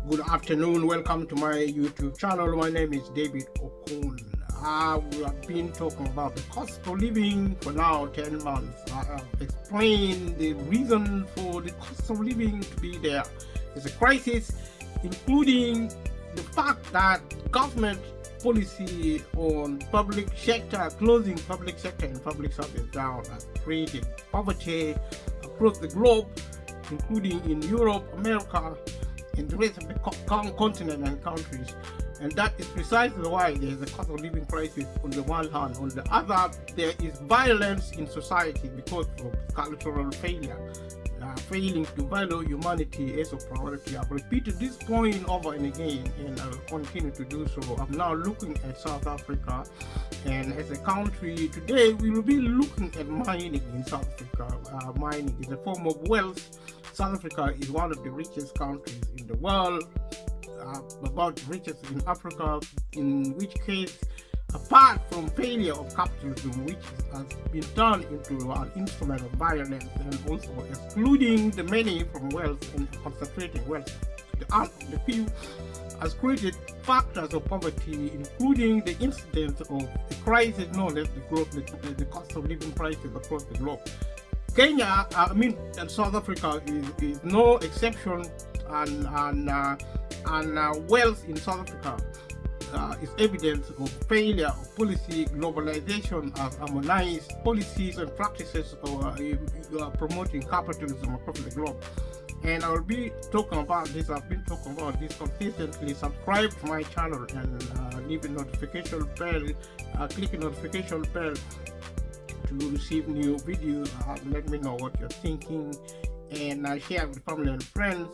Good afternoon, welcome to my YouTube channel. My name is David Okun. We have been talking about the cost of living for now 10 months. I have explained the reason for the cost of living to be there. It's a crisis, including the fact that government policy on public sector, closing public sector and public service down, has created poverty across the globe, including in Europe, America, in the rest of the continent and countries. And that is precisely why there is a cost of living crisis on the one hand. On the other, there is violence in society because of cultural failure, failing to value humanity as a priority. I've repeated this point over and again, and I'll continue to do so. I'm now looking at South Africa, and as a country today, we will be looking at mining in South Africa. Mining is a form of wealth. South Africa is one of the richest countries in the world, about the richest in Africa, in which case, apart from failure of capitalism, which has been turned into an instrument of violence and also excluding the many from wealth and concentrating wealth to the arm of the few, has created factors of poverty, including the incidence of a crisis known as the cost of living crisis across the globe. Kenya, and South Africa is no exception, and wealth in South Africa is evidence of failure of policy. Globalization has harmonized policies and practices of promoting capitalism across the globe. And I will be talking about this. I've been talking about this consistently. Subscribe to my channel and leave a notification bell. Click the notification bell to receive new videos. Let me know what you're thinking, and share with family and friends.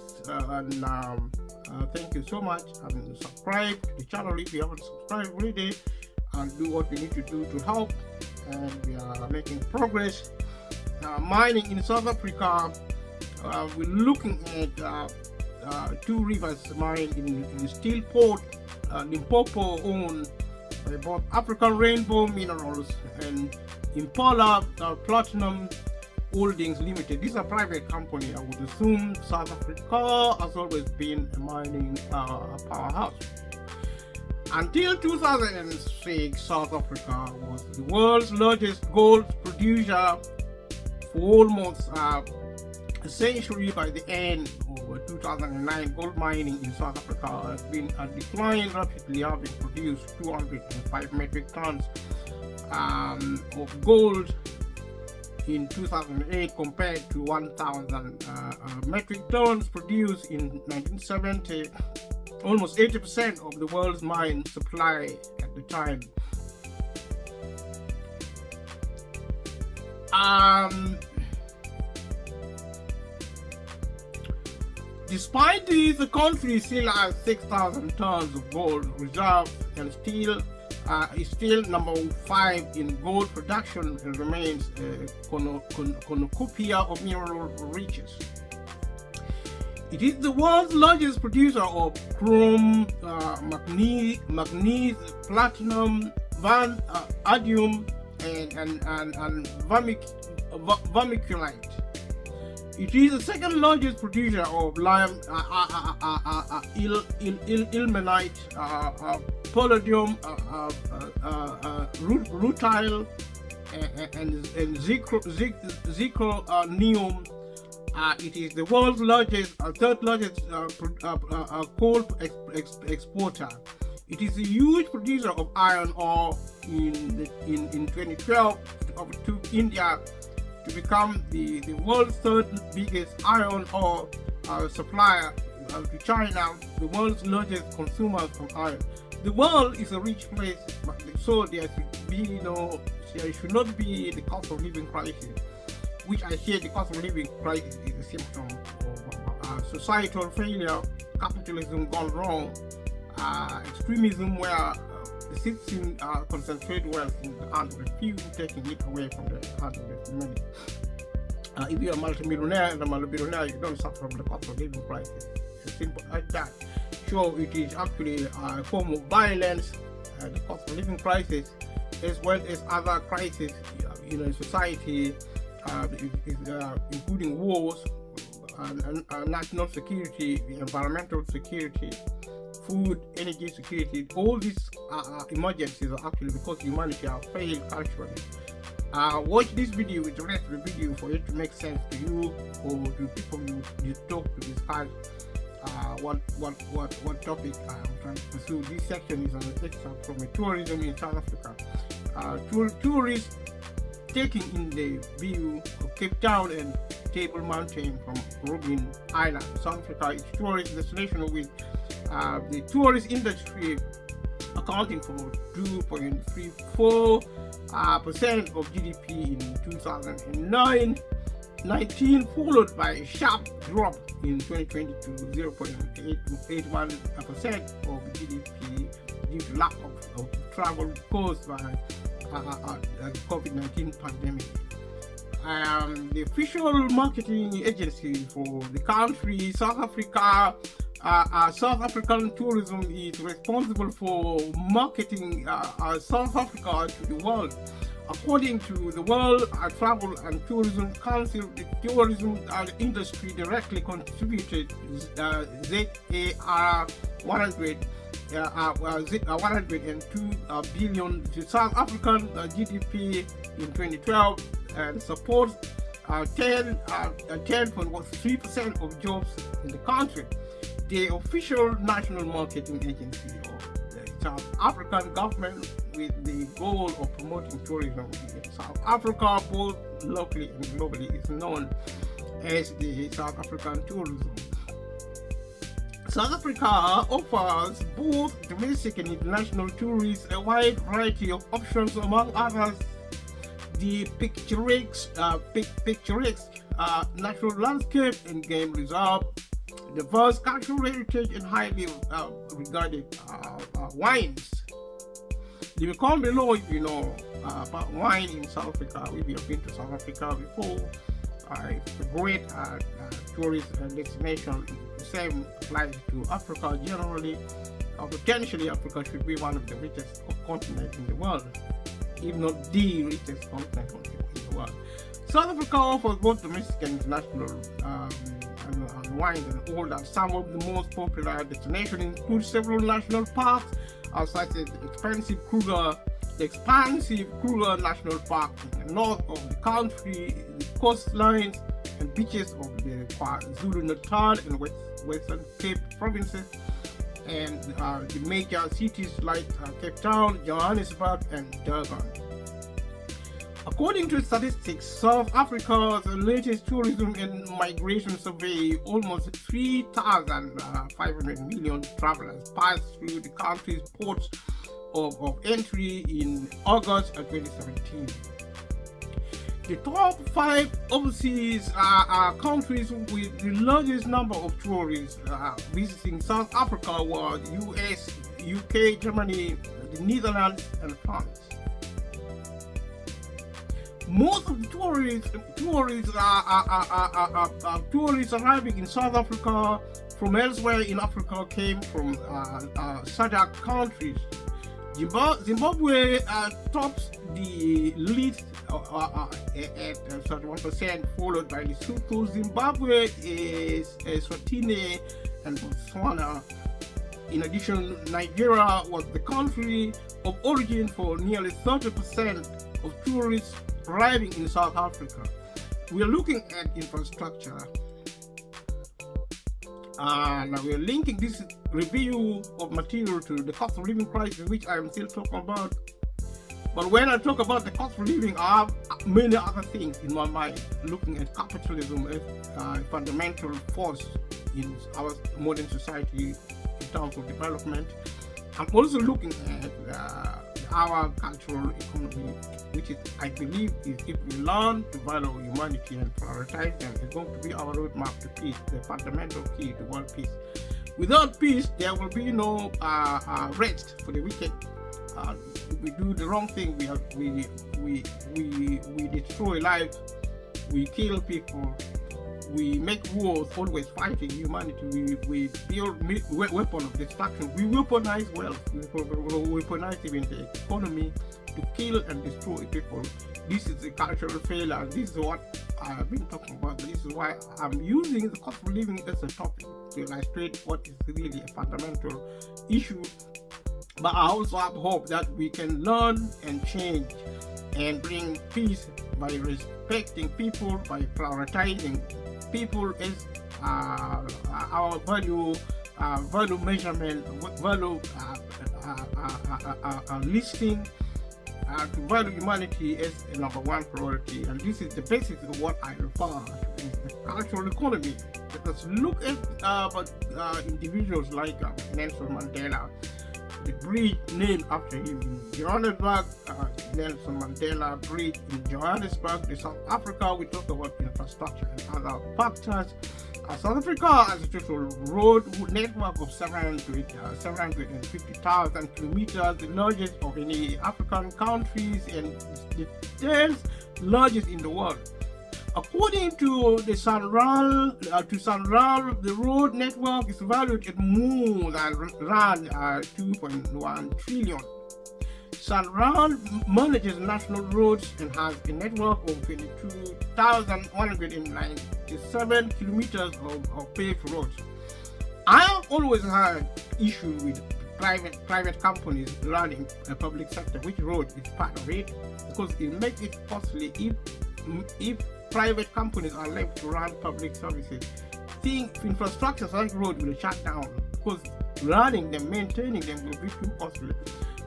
Thank you so much. And subscribe to the channel if you haven't subscribed already, and do what we need to do to help. And we are making progress. Mining in South Africa, we're looking at Two Rivers mine in Steel Port, Limpopo, owned by both African Rainbow Minerals and Impala Platinum Holdings Limited. This is a private company. I would assume South Africa has always been a mining powerhouse. Until 2006, South Africa was the world's largest gold producer for almost a century. By the end of 2009, gold mining in South Africa has been declining rapidly, having produced 205 metric tons of gold in 2008 compared to 1,000 metric tons produced in 1970, almost 80% of the world's mine supply at the time. Despite this, the country still has 6,000 tons of gold reserves and is still number 5 in gold production and remains a cornucopia of mineral riches. It is the world's largest producer of chrome, manganese, platinum, vanadium, and vermiculite. It is the second largest producer of lime, ilmenite, palladium, rutile, and zirconium. It is the world's largest, third largest coal exporter. It is a huge producer of iron ore. In 2012, it overtook India to become the world's third biggest iron ore supplier to China, the world's largest consumer of iron. The world is a rich place, so there should not be the cost of living crisis, which I say the cost of living crisis is a symptom of societal failure, capitalism gone wrong, extremism where the citizens concentrate wealth in the hands of the few, taking it away from the hands of the many. If you're a multimillionaire and a multi-billionaire, you don't suffer from the cost of living crisis. It's simple like that. So it is actually a form of violence, the cost of living crisis, as well as other crises in society, including wars, national security, environmental security, food, energy security. All these emergencies are actually because humanity have failed culturally. Watch this video with the rest of the video for it to make sense to you or to people you talk to discuss what topic I'm trying to pursue. This section is an excerpt from a tourism in South Africa. Tourists taking in the view of Cape Town and Table Mountain from Robben Island, South Africa. It's a tourist destination with the tourist industry accounting for 2.34% of GDP in 2019, followed by a sharp drop in 2020 to 0.81% of GDP due to lack of travel caused by COVID-19 pandemic. The official marketing agency for the country, South Africa, South African tourism is responsible for marketing South Africa to the world. According to the World Travel and Tourism Council, the tourism industry directly contributed ZAR 102 billion to South African GDP in 2012 and supports 10.3% of jobs in the country. The official national marketing agency of the South African government with the goal of promoting tourism in South Africa, both locally and globally, is known as the South African tourism. South Africa offers both domestic and international tourists a wide variety of options, among others the picturesque natural landscape and game reserve, diverse cultural heritage, and highly regarded wines. You will comment below if you know about wine in South Africa. If you have been to South Africa before, it's a great tourist destination. The same applies to Africa generally. Potentially, Africa should be one of the richest continents in the world, if not the richest continent in the world. South Africa offers both domestic and international and wines and all that. Some of the most popular destinations include several national parks, such as the expansive Kruger National Park in the north of the country, the coastlines and beaches of the KwaZulu-Natal and Western Cape provinces, and the major cities like Cape Town, Johannesburg, and Durban. According to statistics, South Africa's latest tourism and migration survey, almost 3,500 million travelers passed through the country's ports of entry in August 2017. The top 5 overseas countries with the largest number of tourists visiting South Africa were the US, UK, Germany, the Netherlands, and France. Most of the tourists arriving in South Africa from elsewhere in Africa came from SADC countries. Zimbabwe tops the list at 31%, followed by Lesotho. Zimbabwe is Eswatini and Botswana. In addition, Nigeria was the country of origin for nearly 30% of tourists arriving in South Africa. We are looking at infrastructure. Now we are linking this review of material to the cost of living crisis, which I am still talking about. But when I talk about the cost of living, I have many other things in my mind, looking at capitalism as a fundamental force in our modern society in terms of development. I'm also looking at our cultural economy, which is, I believe, is if we learn to value humanity and prioritize them, it's going to be our roadmap to peace, the fundamental key to world peace. Without peace, there will be no rest for the wicked. If we do the wrong thing, we destroy lives, we kill people, we make wars, always fighting humanity. We build weapons of destruction. We weaponize wealth. We weaponize even the economy to kill and destroy people. This is a cultural failure. This is what I have been talking about. This is why I'm using the cost of living as a topic to illustrate what is really a fundamental issue. But I also have hope that we can learn and change and bring peace by respecting people, by prioritizing people as our value measurement, value listing to value humanity as a number one priority. And this is the basis of what I refer to as the cultural economy. Let us look at individuals like Nelson Mandela. The bridge named after him in Johannesburg, Nelson Mandela Bridge in Johannesburg, South Africa. We talk about infrastructure and other factors. South Africa has a total road network of 750,000 kilometers, the largest of any African countries and the 10th largest in the world. According to the SANRAL, the road network is valued at more than rand 2.1 trillion. SANRAL manages national roads and has a network of 22,197 kilometers of paved roads. I have always had issue with private companies running a public sector, which road is part of it, because it makes it costly if private companies are left to run public services. Infrastructure like road will shut down because running them, maintaining them will be too costly.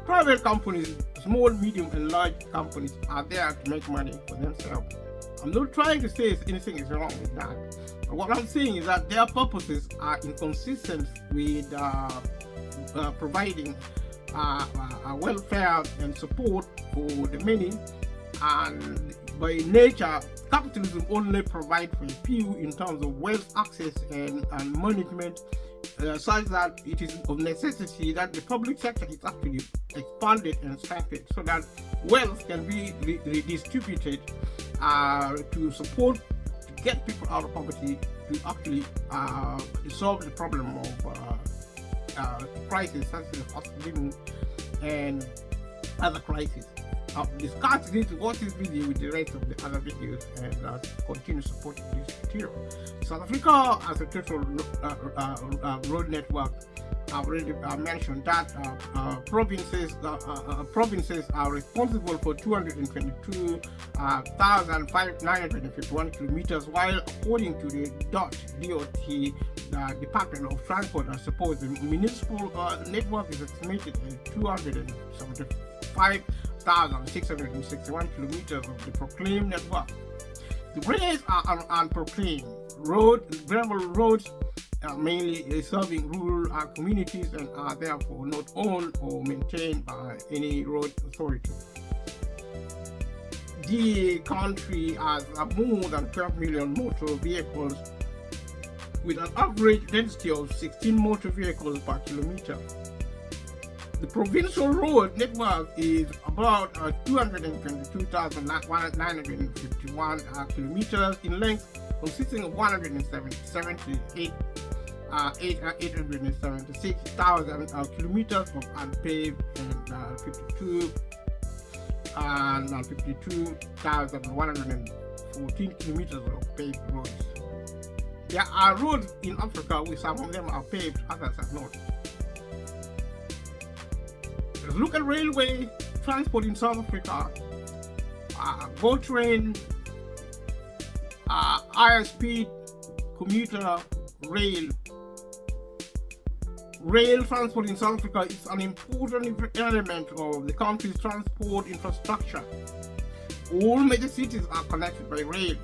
Private companies, small, medium, and large companies are there to make money for themselves. I'm not trying to say anything is wrong with that. What I'm saying is that their purposes are inconsistent with providing welfare and support for the many, and by nature, capitalism only provides for a few in terms of wealth access and management, such that it is of necessity that the public sector is actually expanded and strengthened so that wealth can be redistributed to support, to get people out of poverty, to actually solve the problem of crisis such as cost of living and other crises. I'll discuss this, watch this video with the rest of the other videos, and continue supporting this material. South Africa has a total road network. I've already mentioned that provinces are responsible for 222,951 kilometers, while according to the DOT, Department of Transport and Support, the municipal network is estimated at 275,661 kilometers of the proclaimed network. The rest are unproclaimed gravel roads, mainly serving rural communities, and are therefore not owned or maintained by any road authority. The country has more than 12 million motor vehicles with an average density of 16 motor vehicles per kilometer. The provincial road network is about 222,951 kilometers in length, consisting of 876,000 kilometers of unpaved and 52,114 kilometers of paved roads. There are roads in Africa where some of them are paved, others are not. Let's look at railway transport in South Africa. GO train, higher speed commuter rail. Rail transport in South Africa is an important element of the country's transport infrastructure. All major cities are connected by rail.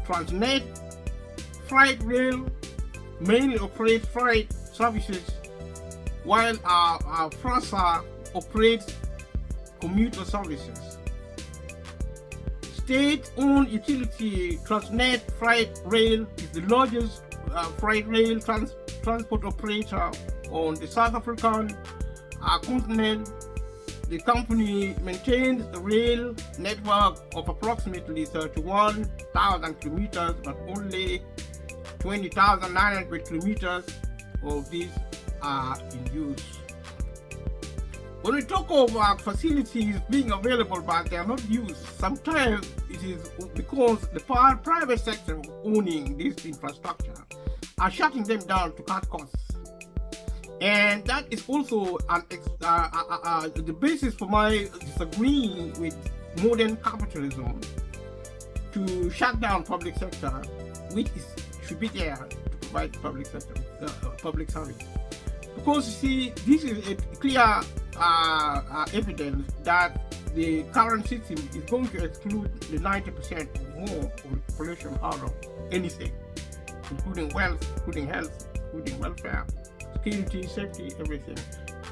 Transnet Freight Rail mainly operates freight services, while FRASA operates commuter services. State-owned utility Transnet Freight Rail is the largest freight rail transport operator on the South African continent. The company maintains a rail network of approximately 31,000 kilometers, but only 20,900 kilometers of these are in use. When we talk of facilities being available but they are not used, sometimes it is because the private sector owning this infrastructure are shutting them down to cut costs. And that is also the basis for my disagreeing with modern capitalism to shut down public sector, which should be there to provide public sector, public service. Because you see, this is a clear evidence that the current system is going to exclude the 90% or more of the population out of anything, including wealth, including health, including welfare, security, safety, everything.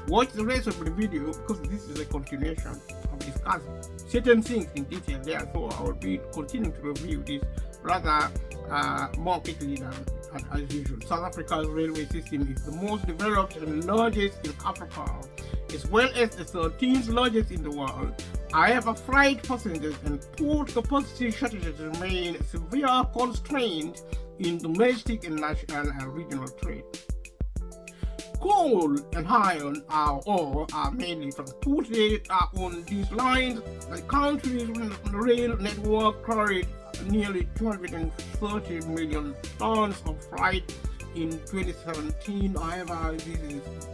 Watch the rest of the video because this is a continuation of discussing certain things in detail there. So I will be continuing to review this rather more quickly than as usual. South Africa's railway system is the most developed and largest in Africa, as well as the 13th largest in the world. However, freight passengers and port capacity shortages remain a severe constraint in domestic and national and regional trade. Coal and iron ore are mainly transported on these lines. The country's rail network carried nearly 230 million tons of freight in 2017. However,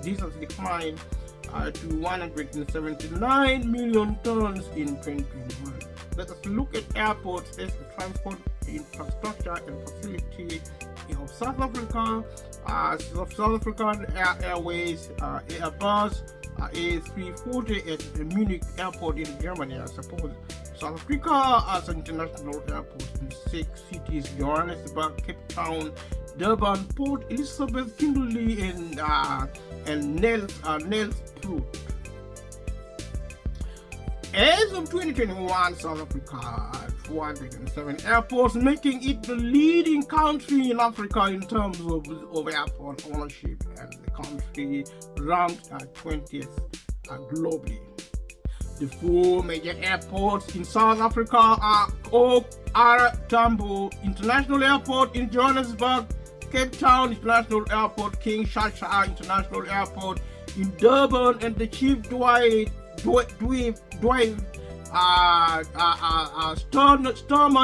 this has declined to 179 million tons in 2021. Let us look at airports as the transport infrastructure and facility of South Africa. South African Airways Airbus A340 at the Munich airport in Germany. I suppose South Africa has international airports in 6 cities: Johannesburg, Cape Town, Durban, Port Elizabeth, Kimberley, and Nelspruit. As of 2021, South Africa had 407 airports, making it the leading country in Africa in terms of airport ownership, and the country ranked at 20th globally. The 4 major airports in South Africa are Tambo International Airport in Johannesburg, Cape Town International Airport, King Shasha International Airport in Durban, and the Chief Dwight Sturman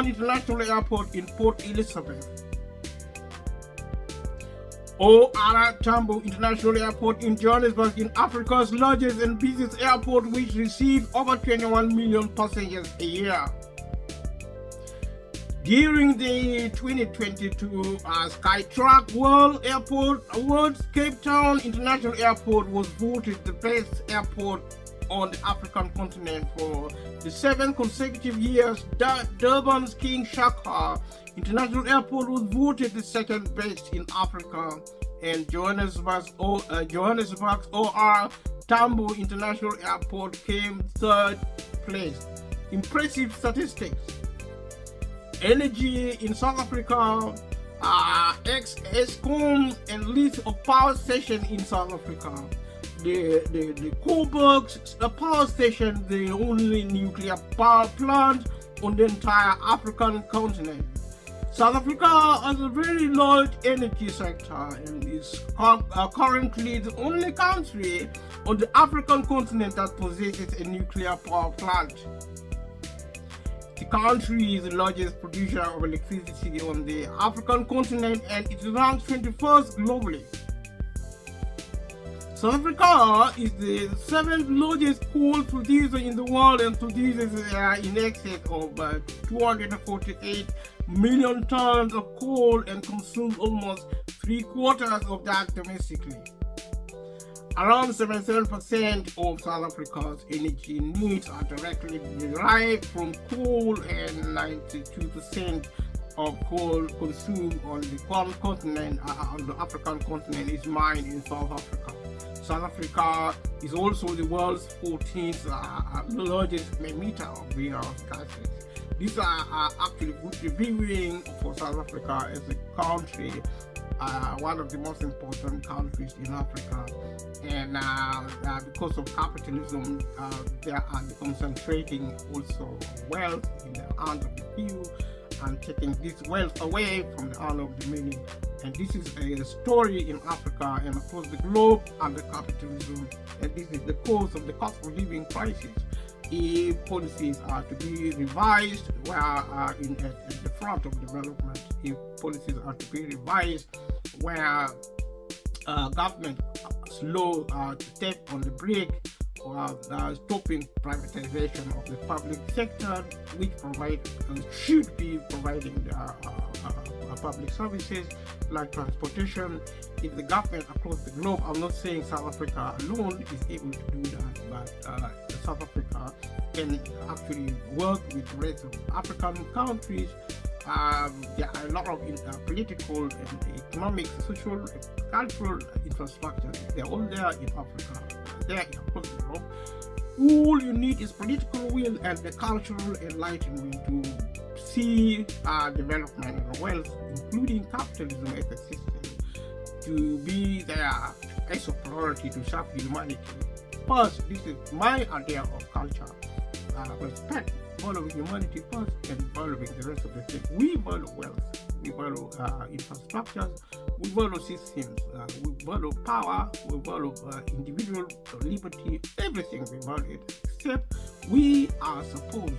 International Airport in Port Elizabeth. OR Tambo International Airport in Johannesburg is Africa's largest and busiest airport, which receives over 21 million passengers a year. During the 2022 Skytrack World Airport Awards, Cape Town International Airport was voted the best airport on the African continent for the 7th consecutive years. Durban's King Shaka International Airport was voted the 2nd best in Africa, and Johannesburg's OR Tambo International Airport came 3rd place. Impressive statistics. Energy in South Africa, Eskom and list of power stations in South Africa. The Coburg power station, the only nuclear power plant on the entire African continent. South Africa has a very large energy sector and is currently the only country on the African continent that possesses a nuclear power plant. The country is the largest producer of electricity on the African continent, and it ranks 21st globally. South Africa is the 7th largest coal producer in the world and produces in excess of 248 million tons of coal and consumes almost 3/4 of that domestically. Around 77% of South Africa's energy needs are directly derived from coal, and 92% of coal consumed on the continent, on the African continent, is mined in South Africa. South Africa is also the world's 14th largest emitter of greenhouse gases. These are actually good reviewing for South Africa as a country, one of the most important countries in Africa. And because of capitalism, they are concentrating also wealth in the hands of the few. and taking this wealth away from the hand of the many. And this is a story in Africa and across the globe under capitalism. And this is the cause of the cost of living crisis. If policies are to be revised, we are at the front of development. If policies are to be revised, where government slow to step on the brake, stopping privatization of the public sector, which should be providing public services like transportation. If the government across the globe, I'm not saying South Africa alone is able to do that, but South Africa can actually work with the rest of African countries. There are a lot of political and economic, social, cultural infrastructure. They're all there in Africa. There across the globe. All you need is political will and the cultural enlightenment to see development and wealth, including capitalism as a system, to be there as a priority to serve humanity. First, this is my idea of culture. Respect, following humanity first, and following the rest of the thing. We value wealth, we value infrastructures, we value systems, we value power, we value individual liberty, everything we value it, except we are supposed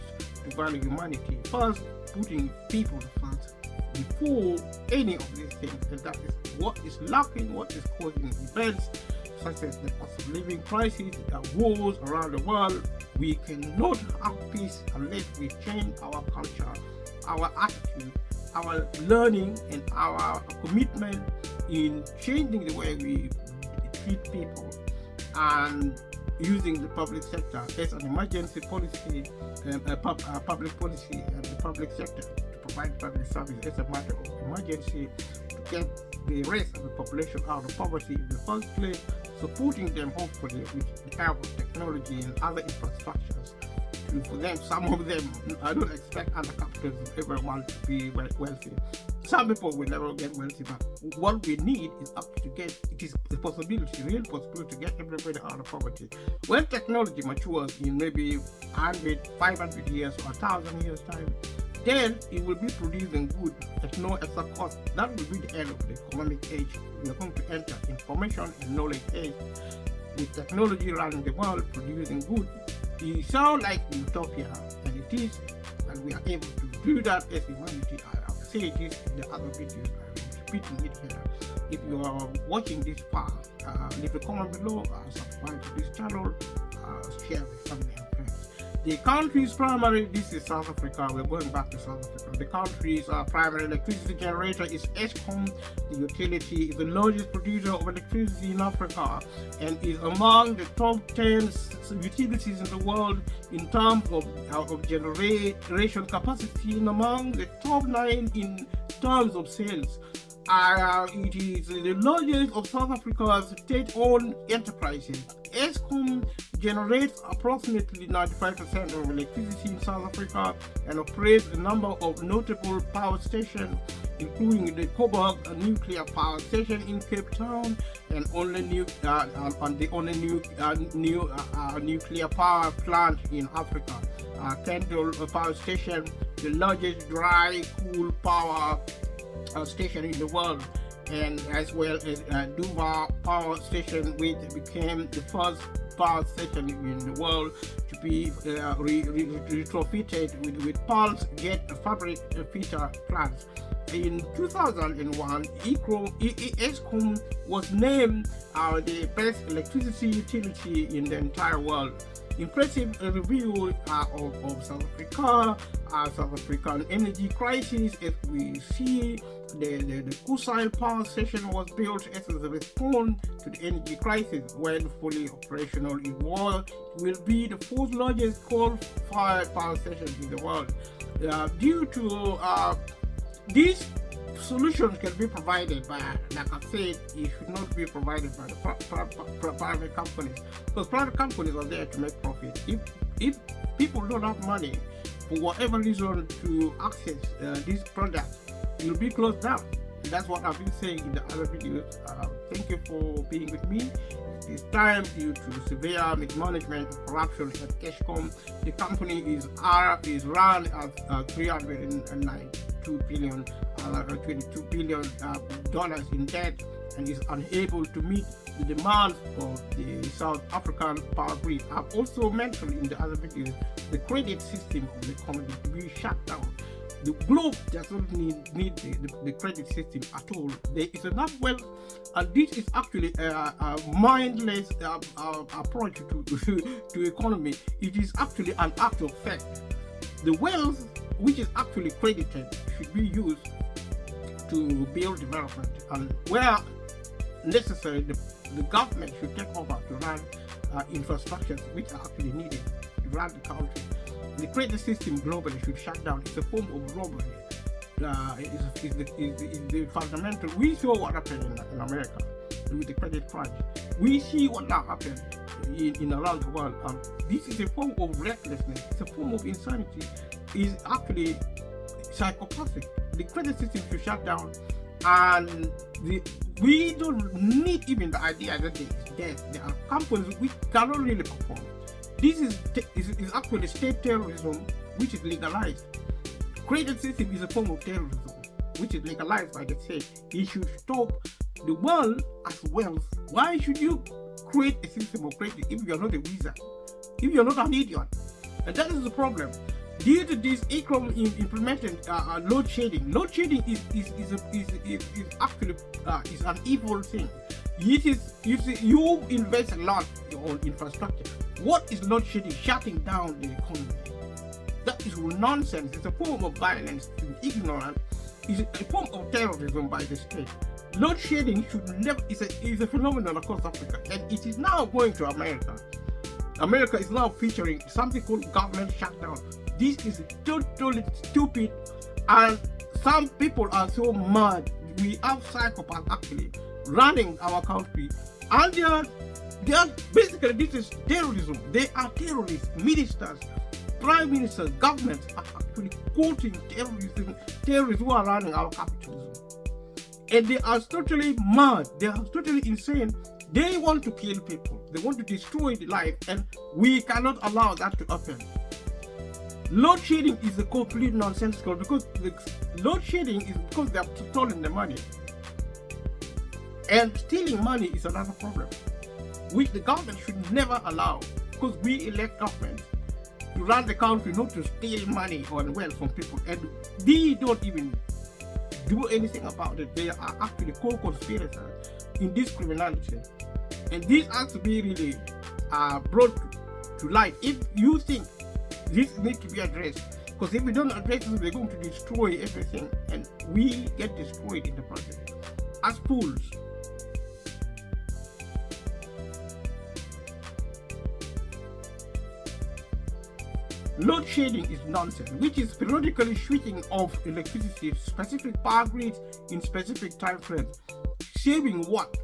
to value humanity first, putting people first before any of these things. And that is what is lacking, what is causing events such as the cost of living crisis, wars around the world. We cannot have peace unless we change our culture, our attitude, our learning, and our commitment in changing the way we treat people, and using the public sector as an emergency policy, public policy, and the public sector to provide public service as a matter of emergency to get the rest of the population out of poverty in the first place, supporting them hopefully with the help of technology and other infrastructures. For them, some of them, I don't expect under capitalism everyone to be wealthy. Some people will never get wealthy, but what we need is it is the possibility, real possibility to get everybody out of poverty. When technology matures in maybe 100, 500 years or 1,000 years time, then it will be producing good at no extra cost. That will be the end of the economic age. We are going to enter information and knowledge age with technology running the world, producing good. It sounds like utopia, and it is, and we are able to do that as humanity. I have said this in the other videos, I'm repeating it here. If you are watching this far, leave a comment below, subscribe to this channel, share with family and friends. The country's primary, this is South Africa, we're going back to South Africa. The country's primary electricity generator is Eskom. The utility is the largest producer of electricity in Africa and is among the top 10 utilities in the world in terms of generation capacity and among the top 9 in terms of sales. It is the largest of South Africa's state-owned enterprises. Eskom generates approximately 95% of electricity in South Africa and operates a number of notable power stations, including the Coburg nuclear power station in Cape Town and the only nuclear power plant in Africa. Kendal power station, the largest dry cool power station in the world, and as well as Duva power station, which became the first power station in the world to be retrofitted with pulse jet fabric filter plants. In 2001, Eskom was named the best electricity utility in the entire world. Impressive review of South Africa, South African energy crisis. As we see, the Kusile power station was built as a response to the energy crisis. When fully operational, it will be the fourth largest coal-fired power station in the world. Due to these solutions can be provided by, like I said, it should not be provided by the private companies, because private companies are there to make profit. If people don't have money for whatever reason to access these products, it will be closed down. That's what I've been saying in the other videos. Thank you for being with me. It's time due to severe mismanagement and corruption at Keshcom. The company is run at $392 billion, $22 billion in debt, and is unable to meet the demands of the South African power grid. I've also mentioned in the other videos the credit system of the economy to be shut down. The globe doesn't need the credit system at all. There is enough wealth, and this is actually a mindless approach to economy. It is actually an act of theft. The wealth which is actually credited should be used to build development, and where necessary, the government should take over to run infrastructures which are actually needed to run the country. The credit system globally should shut down. It's a form of robbery. It's the fundamental. We saw what happened in America with the credit crunch. We see what now happened in around the world. This is a form of recklessness. It's a form of insanity. It's actually psychopathic. The credit system should shut down, and we don't need even the idea that it is dead. There are companies which cannot really perform. This is actually state terrorism, which is legalized. Credit system is a form of terrorism, which is legalized by the state. It should stop. The world as wealth. Why should you create a system of credit if you are not a wizard? If you are not an idiot? And that is the problem. Due to this, ECOM implemented load shedding. Load shedding is actually is an evil thing. It is, you invest a lot on infrastructure. What is load shedding? Shutting down the economy. That is nonsense. It's a form of violence, ignorance. It's a form of terrorism by the state. Load shedding should never is a phenomenon across Africa, and it is now going to America. America is now featuring something called government shutdown. This is totally stupid, and some people are so mad. We have psychopaths actually running our country, and they are basically, this is terrorism. They are terrorists. Ministers, prime ministers, governments are actually quoting terrorists who are running our capitalism, and they are totally mad. They are totally insane. They want to kill people. They want to destroy the life, and we cannot allow that to happen. Load shedding is a complete nonsensical, because the load shedding is because they have stolen the money, and stealing money is another problem, which the government should never allow, because we elect government to run the country, not to steal money or wealth from people, and they don't even do anything about it. They are actually co-conspirators in this criminality, and this has to be really brought to light. If you think this needs to be addressed, because if we don't address it, we're going to destroy everything, and we get destroyed in the process as fools. Load shedding is nonsense, which is periodically switching off electricity, specific power grids in specific time frames. Saving what?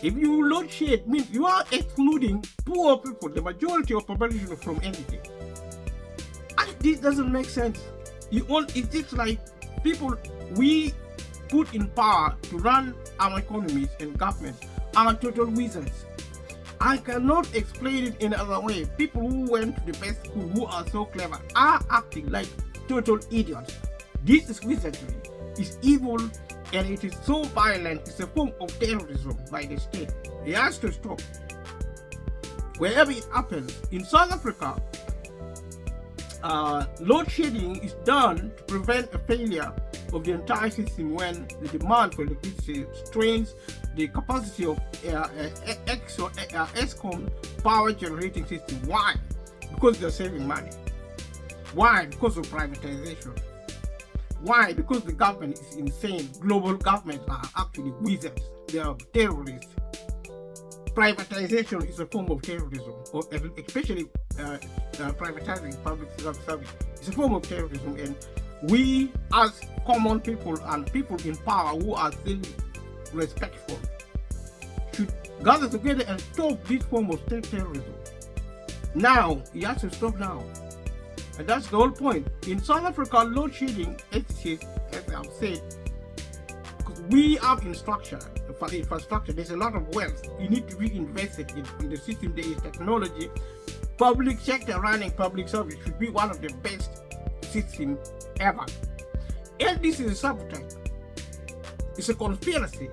If you load shed, means you are excluding poor people, the majority of population, from anything. And this doesn't make sense. It's just like people we put in power to run our economies and governments are total wizards. I cannot explain it in another way. People who went to the best school, who are so clever, are acting like total idiots. This is wizardry. It's evil, and it is so violent. It's a form of terrorism by the state. It has to stop. Wherever it happens. In South Africa, load shedding is done to prevent a failure of the entire system when the demand for electricity strains the capacity of Eskom power generating system. Why? Because they're saving money. Why? Because of privatization. Why? Because the government is insane. Global governments are actually wizards. They are terrorists. Privatization is a form of terrorism, or especially privatizing public service. It's a form of terrorism, and we as common people and people in power who are still respectful should gather together and stop this form of state terrorism. Now, it has to stop now. And that's the whole point. In South Africa, load shedding, as I've said, we have infrastructure, there's a lot of wealth. You need to be invested in the system. There is technology. Public sector running public service should be one of the best systems ever. And this is a sabotage. It's a conspiracy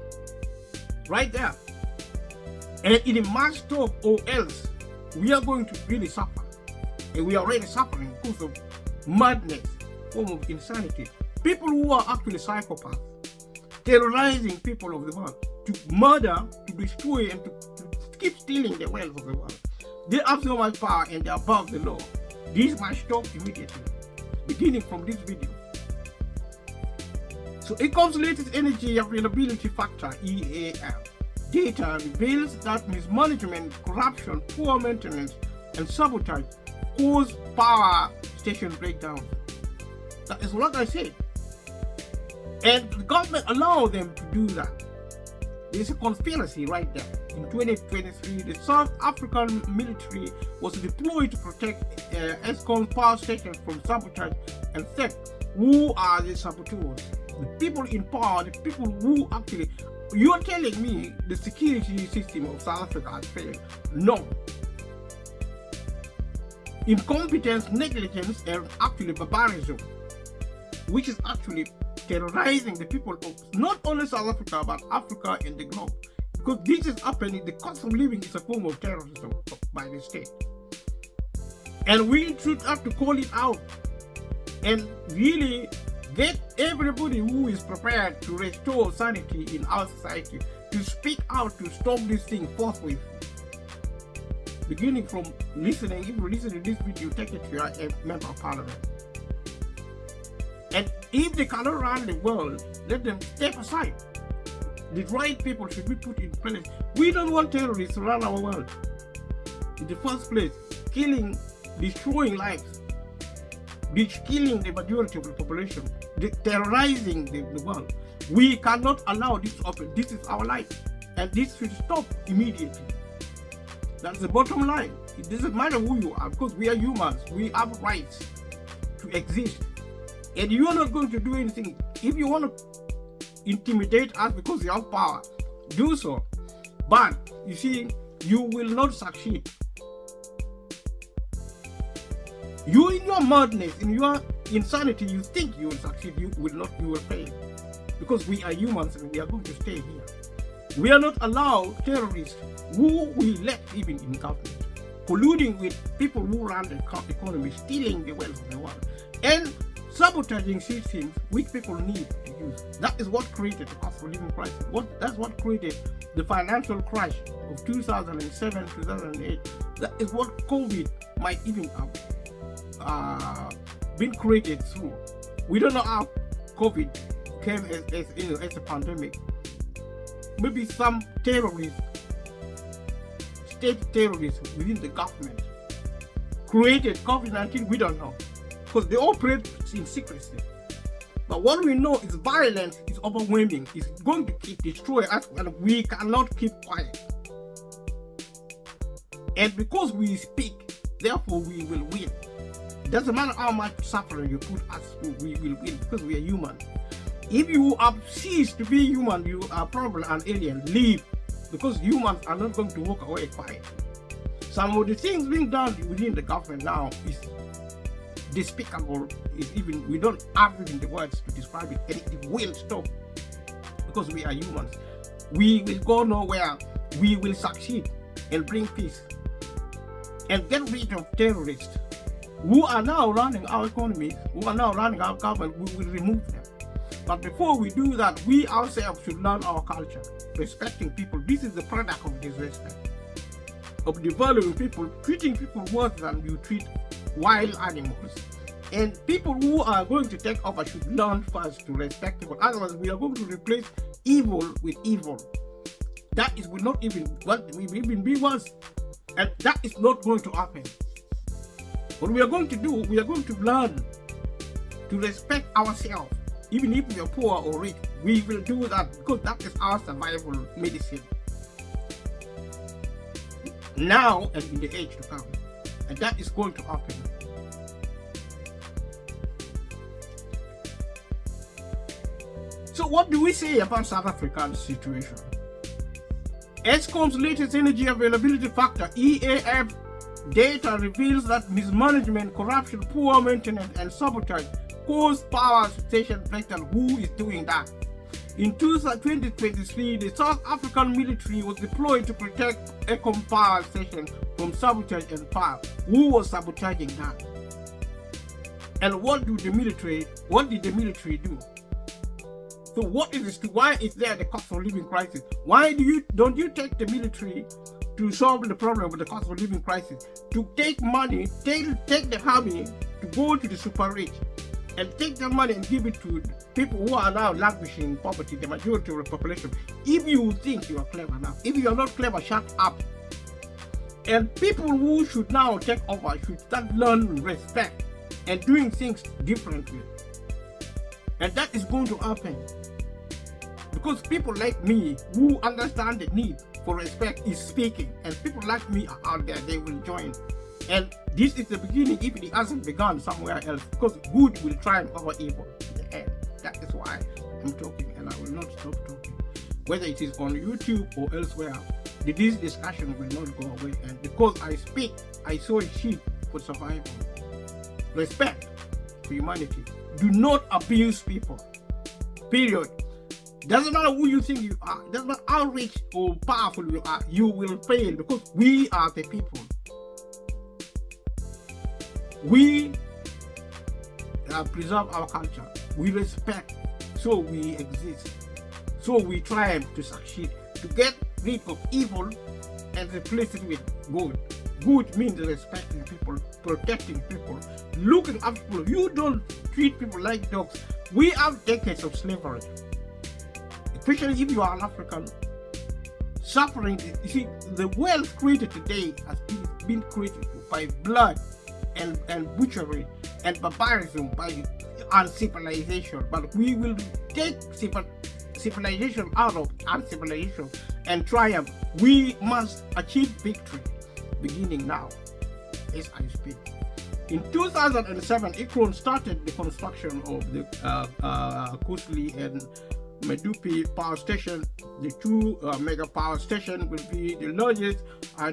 right there. And it must stop, or else we are going to really suffer. And we are already suffering because of madness, form of insanity. People who are actually psychopaths, terrorizing people of the world, to murder, to destroy, and to keep stealing the wealth of the world. They have so much power and they are above the law. This must stop immediately, beginning from this video. So EACOP's latest energy availability factor, EAF, data reveals that mismanagement, corruption, poor maintenance, and sabotage cause power station breakdowns. That is what I said. And the government allowed them to do that. There's a conspiracy right there. In 2023, the South African military was deployed to protect Eskom power stations from sabotage and theft. Who are the saboteurs? The people in power, the people who actually... You're telling me the security system of South Africa has failed? No. Incompetence, negligence, and actually barbarism, which is actually terrorizing the people of not only South Africa, but Africa and the globe. Because this is happening, the cost of living is a form of terrorism by the state. And we should have to call it out and really get everybody who is prepared to restore sanity in our society to speak out to stop this thing forthwith. Beginning from listening, if you listen to this video, take it to your member of parliament. And if they cannot run the world, let them step aside. The right people should be put in place. We don't want terrorists to run our world. In the first place, killing, destroying lives, killing the majority of the population, terrorizing the world. We cannot allow this to happen. This is our life. And this should stop immediately. That's the bottom line. It doesn't matter who you are, because we are humans. We have rights to exist. And you are not going to do anything. If you want to intimidate us because you have power, do so. But you see, you will not succeed. You, in your madness, in your insanity, you think you will succeed. You will not. You will fail, because we are humans and we are going to stay here. We are not allowed terrorists who we let even in government, colluding with people who run the economy, stealing the wealth of the world, and sabotaging systems which people need to use. That is what created the cost of living crisis. That's what created the financial crash of 2007, 2008. That is what COVID might even have been created through. We don't know how COVID came as a pandemic. Maybe some terrorists, state terrorists within the government created COVID-19. We don't know, because they operate in secrecy. But what we know is violence is overwhelming. It's going to destroy us, and we cannot keep quiet. And because we speak, therefore we will win. It doesn't matter how much suffering you put us through, we will win, because we are human. If you have ceased to be human, you are probably an alien. Leave, because humans are not going to walk away quiet. Some of the things being done within the government now is despicable. Is even, we don't have even the words to describe it, and it will stop, because we are humans. We will go nowhere. We will succeed and bring peace and get rid of terrorists who are now running our economies, who are now running our government. We will remove them. But before we do that, we ourselves should learn our culture, respecting people. This is the product of disrespect, of devaluing people, treating people worse than you treat wild animals. And people who are going to take over should learn first to respect people. Otherwise, we are going to replace evil with evil. That will not even be worse. And that is not going to happen. What we are going to do, we are going to learn to respect ourselves. Even if we are poor or rich, we will do that, because that is our survival medicine now and in the age to come. And that is going to happen. So what do we say about South Africa's situation? Eskom's latest energy availability factor, EAF, data reveals that mismanagement, corruption, poor maintenance, and sabotage caused power station breakdown. Who is doing that? In 2023, the South African military was deployed to protect Eskom power station from sabotage and fire. Who was sabotaging that? And what did the military do? So what is this? Why is there the cost of living crisis? Why don't you take the military to solve the problem with the cost of living crisis? To take money, take the army to go to the super rich and take the money and give it to people who are now languishing in poverty, the majority of the population. If you think you are clever now, if you are not clever, shut up. And people who should now take over should start learning respect and doing things differently. And that is going to happen. Because people like me who understand the need for respect is speaking, and people like me are out there, they will join. And this is the beginning if it hasn't begun somewhere else, because good will triumph over evil in the end. That is why I'm talking, and I will not stop talking. Whether it is on YouTube or elsewhere, this discussion will not go away. And because I speak, I sow a seed for survival. Respect for humanity. Do not abuse people. Period. Doesn't matter who you think you are, doesn't matter how rich or powerful you are, you will fail because we are the people. We preserve our culture. We respect, so we exist. So we try to succeed, to get rid of evil and replace it with good. Good means respecting people, protecting people, looking after people. You don't treat people like dogs. We have decades of slavery. Especially if you are an African, suffering. You see, the wealth created today has been created by blood and butchery and barbarism, by uncivilization. But we will take civilization out of uncivilization and triumph. We must achieve victory, beginning now, as I speak. In 2007, ICRON started the construction of the Kusli and Medupi power station. The two mega power station will be the largest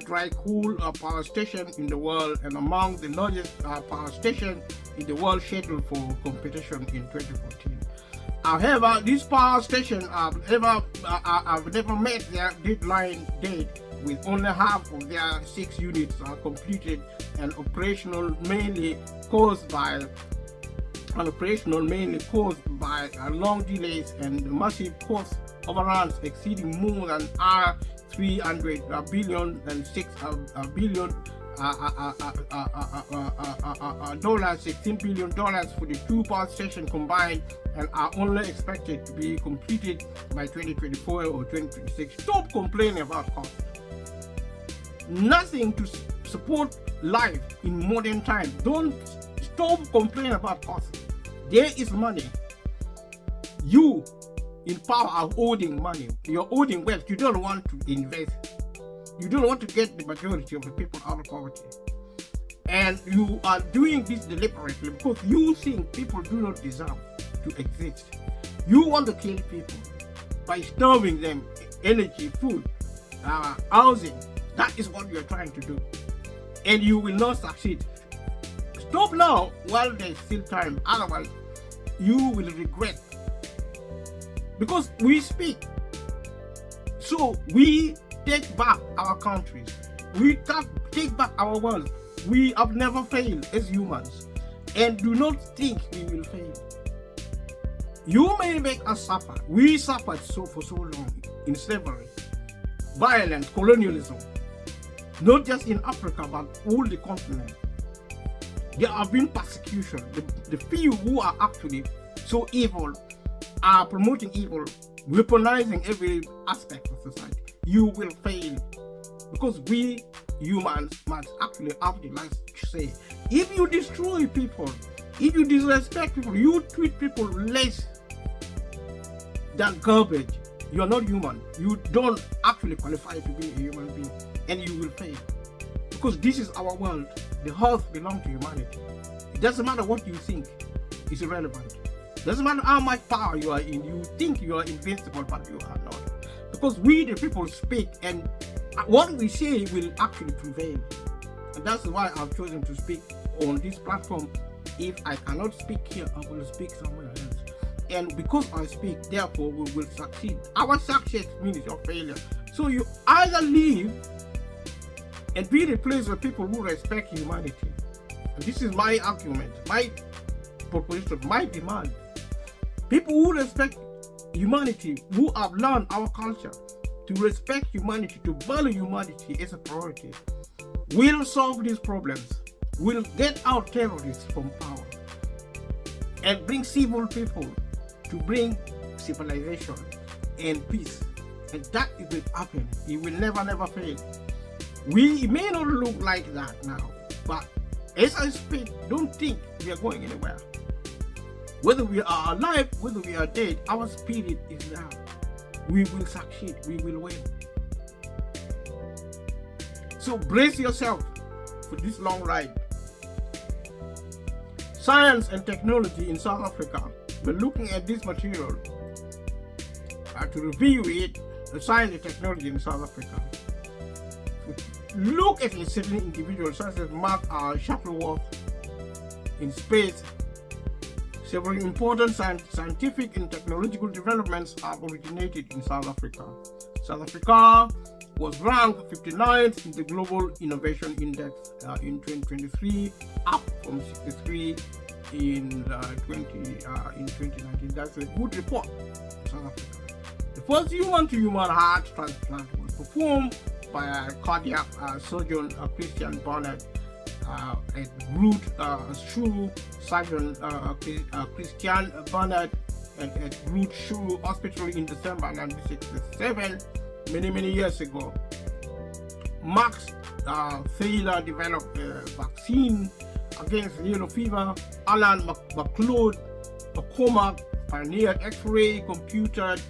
dry cool power station in the world and among the largest power station in the world, scheduled for competition in 2014. However, these power stations have never met their deadline date, with only half of their 6 units completed and operational, mainly caused by long delays and massive cost overruns exceeding more than $300 billion and $6 billion, $16 billion for the two power stations combined, and are only expected to be completed by 2024 or 2026. Stop complaining about cost. Nothing to support life in modern times. Don't stop complaining about cost. There is money. You in power are holding money. You're holding wealth. You don't want to invest. You don't want to get the majority of the people out of poverty. And you are doing this deliberately because you think people do not deserve to exist. You want to kill people by starving them energy, food, housing. That is what you are trying to do. And you will not succeed. Stop now while there's still time. Otherwise, you will regret. Because we speak. So we take back our countries. We take back our world. We have never failed as humans. And do not think we will fail. You may make us suffer. We suffered for so long in slavery, violence, colonialism. Not just in Africa, but all the continent. There have been persecution. The few who are actually so evil are promoting evil, weaponizing every aspect of society. You will fail because we humans must actually have the last say. If you destroy people, if you disrespect people, you treat people less than garbage, you are not human. You don't actually qualify to be a human being, and you will fail. Because this is our world. The earth belongs to humanity. It doesn't matter what you think, it's irrelevant. Doesn't matter how much power you are in, you think you are invincible, but you are not. Because we, the people, speak, and what we say will actually prevail. And that's why I've chosen to speak on this platform. If I cannot speak here, I will speak somewhere else. And because I speak, therefore we will succeed. Our success means your failure. So you either leave and be replaced with people who respect humanity. And this is my argument, my proposition, my demand. People who respect humanity, who have learned our culture to respect humanity, to value humanity as a priority, will solve these problems, will get out terrorists from power, and bring civil people to bring civilization and peace. And that is will happen. It will never fail. It may not look like that now, but as I speak, don't think we are going anywhere. Whether we are alive, whether we are dead, our spirit is there. We will succeed. We will win. So brace yourself for this long ride. Science and technology in South Africa. We're looking at this material to review it. The science and technology in South Africa. Look at a certain individuals such as Mark Shuttleworth in space. Several important scientific and technological developments have originated in South Africa. South Africa was ranked 59th in the Global Innovation Index in 2023, up from 63 in 2019. That's a good report in South Africa. The first human-to-human heart transplant was performed by a cardiac surgeon, Christian Barnett, at Root Shuru surgeon Christian Barnett at Root Shuru Hospital in December 1967, many years ago. Max Taylor developed a vaccine against yellow fever. Alan McLeod McCormack pioneered X-ray computed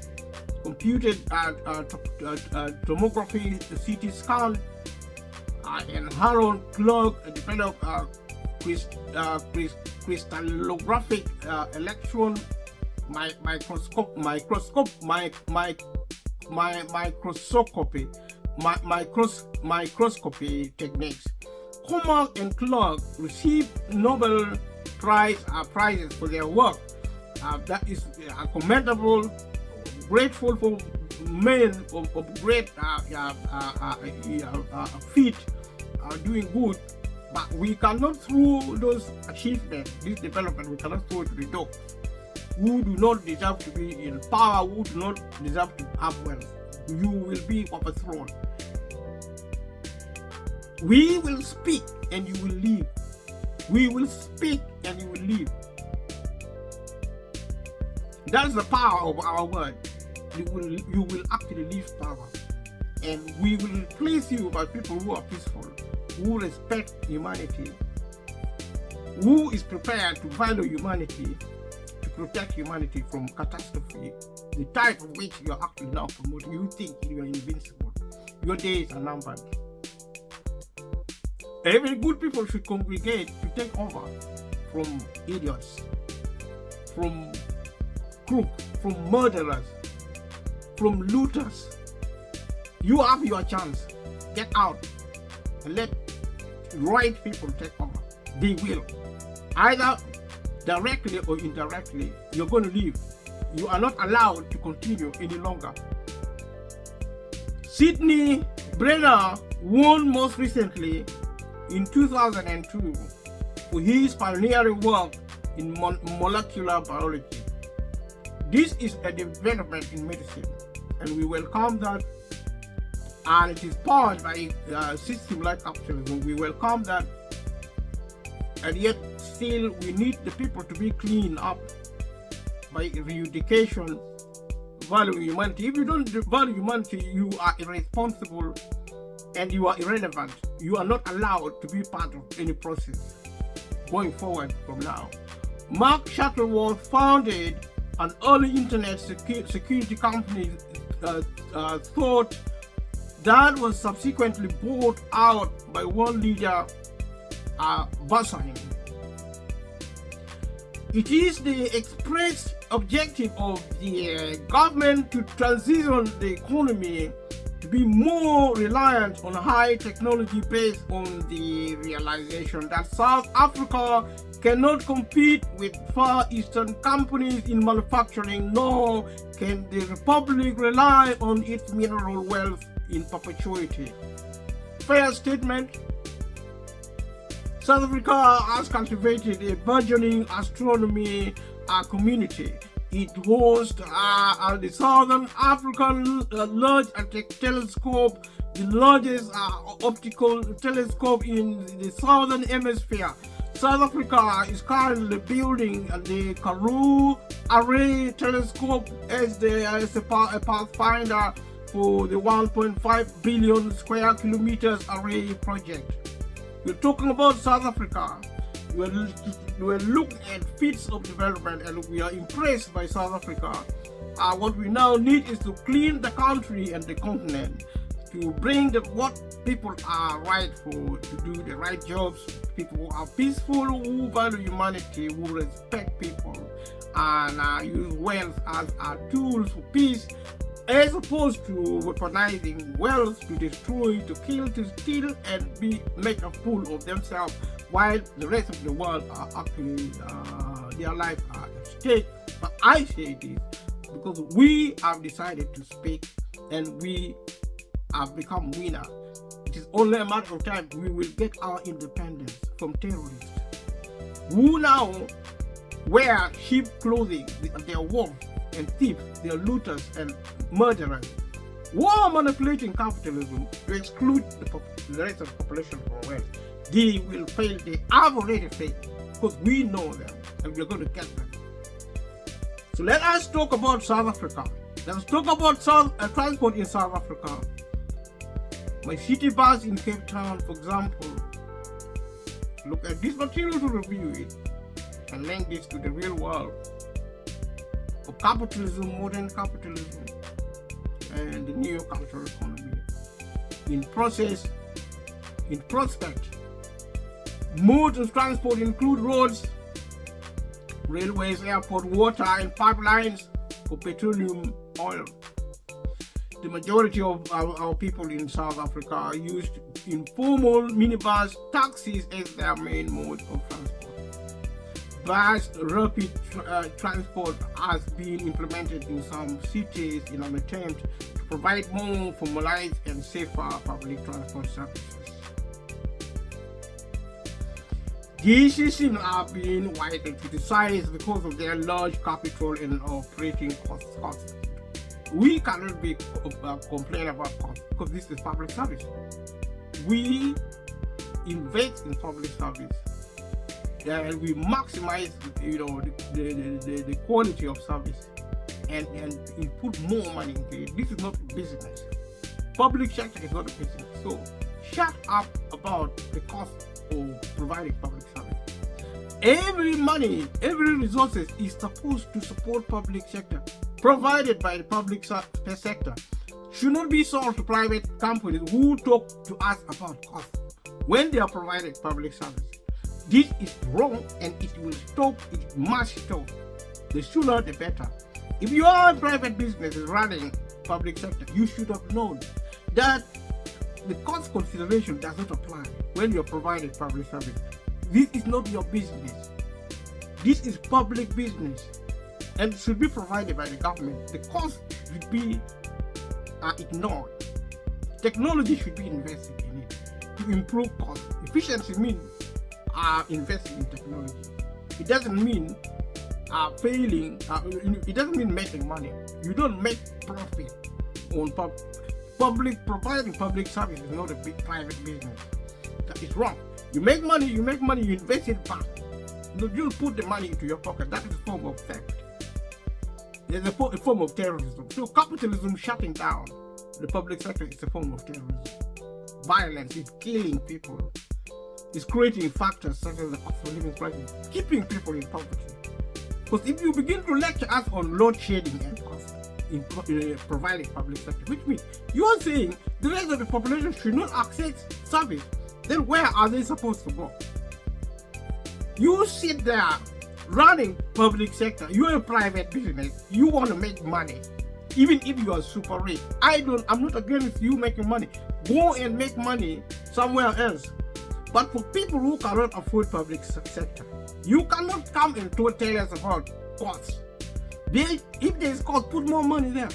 tomography, CT scan, and Harold Clark developed crystallographic electron microscopy techniques. Cormack and Clark received Nobel prizes for their work. That is commendable. Grateful for men of great feat doing good, but we cannot throw those achievements, this development, we cannot throw it to the dogs who do not deserve to be in power, who do not deserve to have wealth. You will be overthrown. We will speak and you will leave. We will speak and you will leave. That's the power of our word. You will actually leave power, and we will replace you by people who are peaceful, who respect humanity, who is prepared to value humanity, to protect humanity from catastrophe, the type of which you are actually now promoting. You think you are invincible. Your days are numbered. Every good people should congregate to take over from idiots, from crooks, from murderers, from looters. You have your chance. Get out and let right people take over. They will. Either directly or indirectly, you're going to leave. You are not allowed to continue any longer. Sidney Brenner won most recently in 2002 for his pioneering work in molecular biology. This is a development in medicine, and we welcome that, and it is powered by a system like capitalism. We welcome that, and yet still we need the people to be cleaned up by re-education, valuing humanity. If you don't value humanity, you are irresponsible and you are irrelevant. You are not allowed to be part of any process going forward from now. Mark Shuttleworth founded an early internet security company thought that was subsequently bought out by world leader Versailles. It is the express objective of the government to transition the economy to be more reliant on high technology based on the realization that South Africa cannot compete with Far Eastern companies in manufacturing, nor can the Republic rely on its mineral wealth in perpetuity. Fair statement. South Africa has cultivated a burgeoning astronomy community. It hosts the Southern African Large Telescope, the largest optical telescope in the Southern Hemisphere. South Africa is currently building the Karoo Array Telescope as a pathfinder for the 1.5 billion square kilometers array project. We're talking about South Africa. We're looking at feats of development and we are impressed by South Africa. What we now need is to clean the country and the continent, to bring what people are right for, to do the right jobs, people who are peaceful, who value humanity, who respect people, and use wealth as tools for peace, as opposed to weaponizing wealth to destroy, to kill, to steal, and make a fool of themselves, while the rest of the world are actually their lives are at stake. But I say this because we have decided to speak and we have become winners. It is only a matter of time we will get our independence from terrorists who now wear sheep clothing. They are wolves and thieves, they are looters and murderers, who are manipulating capitalism to exclude the rest of the population from wealth. They will fail. They have already failed because we know them and we're going to get them. So let us talk about South Africa. Let's talk about transport in South Africa. My city bus in Cape Town, for example, look at this material to review it and link this to the real world of capitalism, modern capitalism, and the new cultural economy. In prospect, modes of transport include roads, railways, airport, water, and pipelines for petroleum oil. The majority of our people in South Africa used informal minibus taxis as their main mode of transport. Bus rapid transport has been implemented in some cities in an attempt to provide more formalized and safer public transport services. These systems are being widely criticized because of their large capital and operating costs. We cannot be complain about costs because this is public service. We invest in public service and we maximize, the quality of service and put more money into it. This is not business. Public sector is not a business. So shut up about the cost of providing public service. Every money, every resources is supposed to support public sector, provided by the public sector. Should not be sold to private companies who talk to us about cost when they are providing public service. This is wrong and it will stop, it must stop. The sooner the better. If you are a private business running public sector, you should have known that the cost consideration does not apply when you are providing public service. This is not your business. This is public business and should be provided by the government. The cost should be ignored. Technology should be invested in it to improve cost. Efficiency means investing in technology. It doesn't mean failing. It doesn't mean making money. You don't make profit on providing public service is not a big private business. That is wrong. You make money, you invest it back. You put the money into your pocket. That is a form of theft. There's a form of terrorism. So capitalism shutting down the public sector is a form of terrorism. Violence is killing people. It's creating factors such as the cost of living crisis, keeping people in poverty. Because if you begin to lecture us on load shedding and cost in providing public sector, which means you are saying the rest of the population should not access service, then where are they supposed to go? You sit there running public sector, you're a private business, you want to make money. Even if you are super rich, I'm not against you making money. Go and make money somewhere else. But for people who cannot afford public sector, you cannot come and tell us about costs. If there's cost, put more money there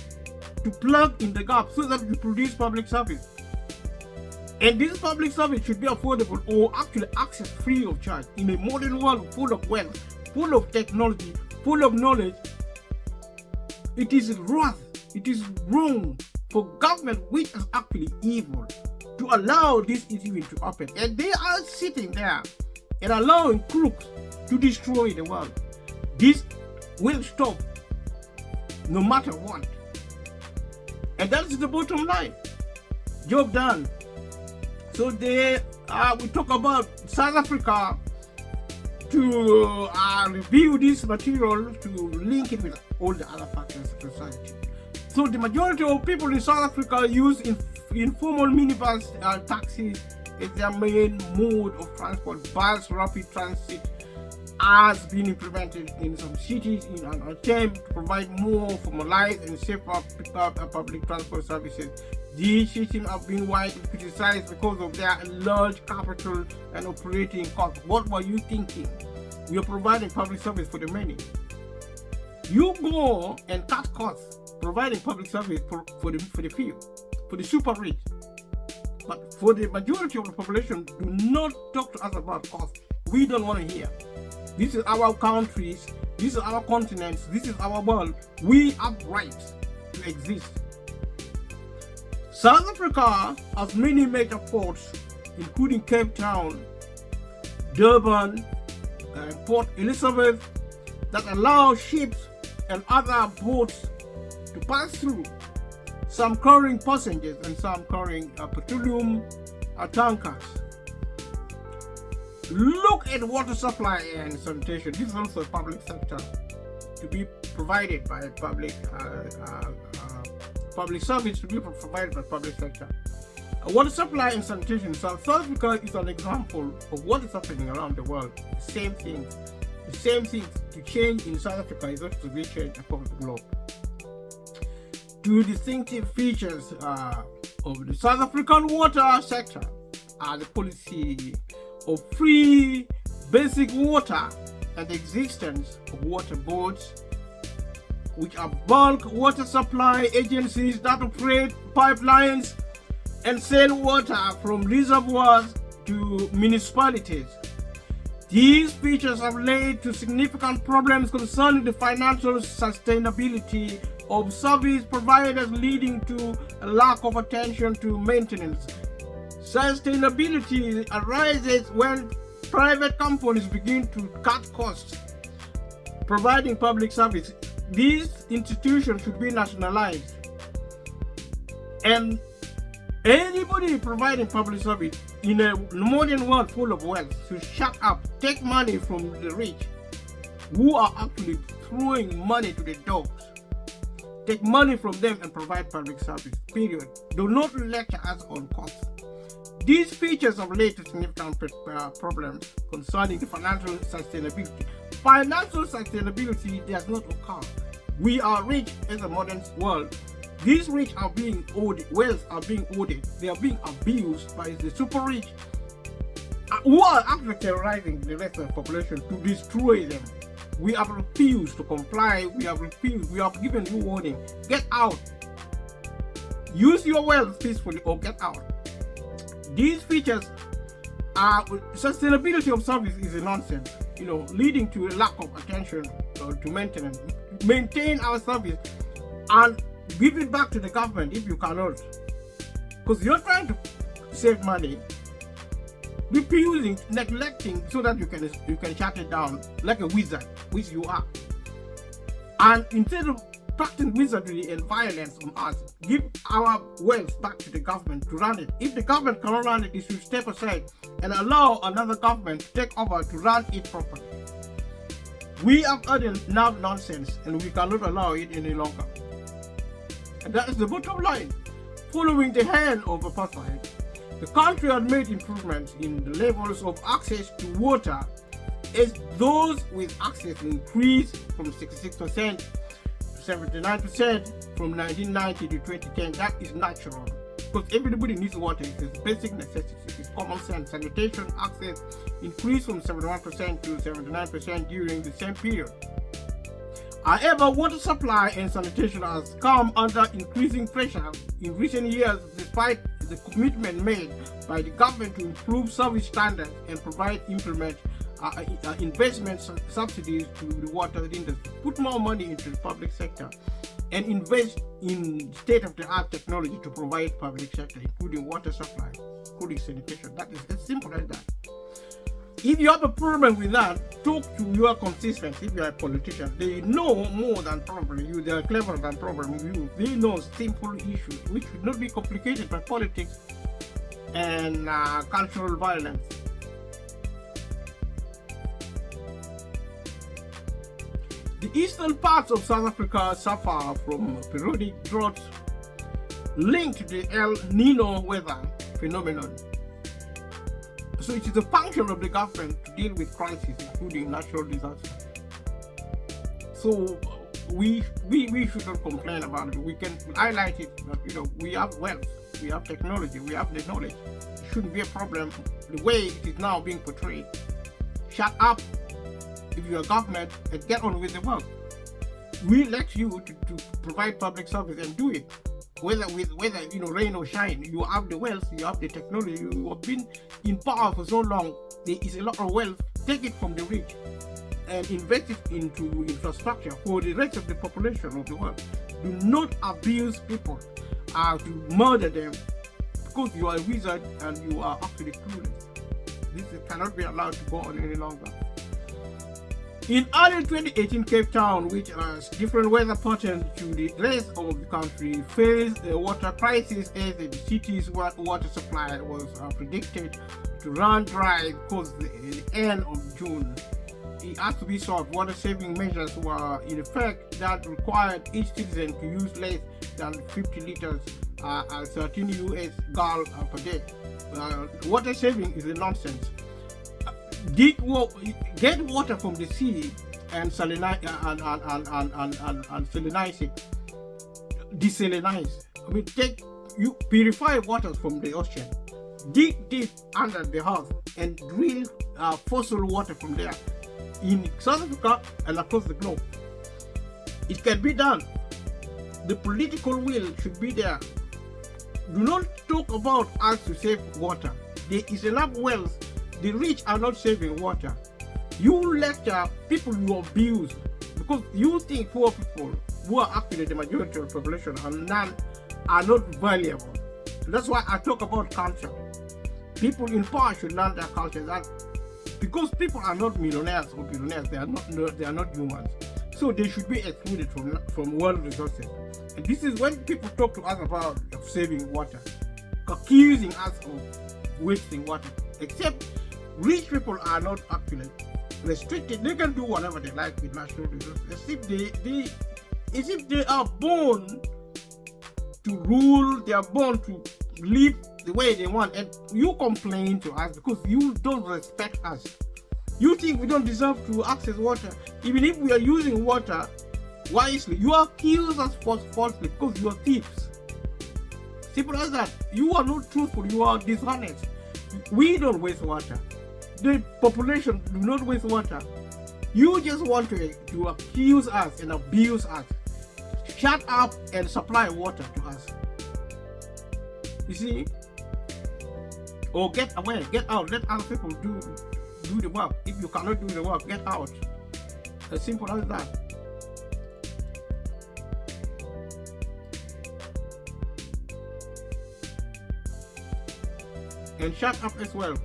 to plug in the gap so that you produce public service. And this public service should be affordable or actually access free of charge in a modern world full of wealth, full of technology, full of knowledge. It is wrong. It is wrong for government, which is actually evil, to allow this even to happen. And they are sitting there and allowing crooks to destroy the world. This will stop no matter what. And that's the bottom line. Job done. So we talk about South Africa to review this material to link it with all the other factors of society. So the majority of people in South Africa use informal minibus taxis as their main mode of transport. Bus rapid transit has been implemented in some cities in an attempt to provide more formalized and safer public transport services. These systems have been widely criticized because of their large capital and operating costs. What were you thinking? We are providing public service for the many. You go and cut costs providing public service for the few, for the super rich. But for the majority of the population, do not talk to us about costs. We don't want to hear. This is our countries, this is our continents, this is our world. We have rights to exist. South Africa has many major ports, including Cape Town, Durban, and Port Elizabeth, that allow ships and other boats to pass through, some carrying passengers and some carrying petroleum tankers. Look at water supply and sanitation. This is also a public sector to be provided by public service to be provided by public sector. Water supply and sanitation. South Africa is an example of what is happening around the world. The same thing to change in South Africa is also to be changed across the globe. Two distinctive features of the South African water sector are the policy of free basic water and the existence of water boards, which are bulk water supply agencies that operate pipelines and sell water from reservoirs to municipalities. These features have led to significant problems concerning the financial sustainability of service providers, leading to a lack of attention to maintenance. Sustainability arises when private companies begin to cut costs providing public service. These institutions should be nationalized, and anybody providing public service in a modern world full of wealth should shut up, take money from the rich who are actually throwing money to the dogs. Take money from them and provide public service, period. Do not lecture us on costs. These features have led to significant problems concerning the financial sustainability. Financial sustainability does not occur. We are rich in the modern world. These rich are being owed, wealth are being owed. They are being abused by the super rich who are actually terrorizing the rest of the population to destroy them. We have refused to comply. We have given you warning. Get out. Use your wealth peacefully or get out. These features are sustainability of service is a nonsense, leading to a lack of attention to maintenance. Maintain our service and give it back to the government if you cannot, because you're trying to save money, refusing, neglecting, so that you can shut it down like a wizard, which you are. And instead of practicing wizardry and violence on us, give our wealth back to the government to run it. If the government cannot run it, it should step aside and allow another government to take over to run it properly. We have had enough nonsense and we cannot allow it any longer. And that is the bottom line. Following the hand of apartheid, the country had made improvements in the levels of access to water As those with access increased from 66% to 79% from 1990 to 2010, that is natural. Because everybody needs water. It's a basic necessity. It's common sense. Sanitation access increased from 71% to 79% during the same period. However, water supply and sanitation has come under increasing pressure in recent years, despite the commitment made by the government to improve service standards and implement investment subsidies to the water industry, put more money into the public sector, and invest in state-of-the-art technology to provide public sector, including water supply, including sanitation. That is as simple as that. If you have a problem with that, talk to your constituents. If you are a politician, they know more than probably you. They are cleverer than probably you. They know simple issues which should not be complicated by politics and cultural violence. The eastern parts of South Africa suffer from periodic droughts linked to the El Nino weather phenomenon. So it is a function of the government to deal with crises, including natural disasters. So we should not complain about it. We can highlight it, but we have wealth, we have technology, we have the knowledge. It shouldn't be a problem the way it is now being portrayed. Shut up if you're a government and get on with the work. We elect you to provide public service and do it. Whether rain or shine, you have the wealth, you have the technology, you have been in power for so long. There is a lot of wealth. Take it from the rich and invest it into infrastructure for the rest of the population of the world. Do not abuse people to murder them because you are a wizard and you are actually clueless. This cannot be allowed to go on any longer. In early 2018, Cape Town, which has different weather patterns to the rest of the country, faced a water crisis as the city's water supply was predicted to run dry because the end of June. It had to be solved. Water-saving measures were in effect that required each citizen to use less than 50 liters, 13 US gallons per day. Water saving is a nonsense. Get water from the sea and salinize it. Desalinize. Purify water from the ocean. Dig deep under the earth and drill fossil water from there in South Africa and across the globe. It can be done. The political will should be there. Do not talk about us to save water. There is enough wealth. The rich are not saving water. You lecture people you abuse because you think poor people, who are actually the majority of the population, are not valuable. That's why I talk about culture. People in power should learn their culture. That because people are not millionaires or billionaires, they are not humans. So they should be excluded from world resources. And this is when people talk to us about saving water, accusing us of wasting water. Except rich people are not actually restricted. They can do whatever they like with natural resources. As if they are born to rule, they are born to live the way they want. And you complain to us because you don't respect us. You think we don't deserve to access water. Even if we are using water wisely, you accuse us falsely because you are thieves. Simple as that. You are not truthful, you are dishonest. We don't waste water. The population do not waste water. You just want to accuse us and abuse us. Shut up and supply water to us. You see? Or get away, get out, let other people do the work. If you cannot do the work, get out. As simple as that. And shut up as well.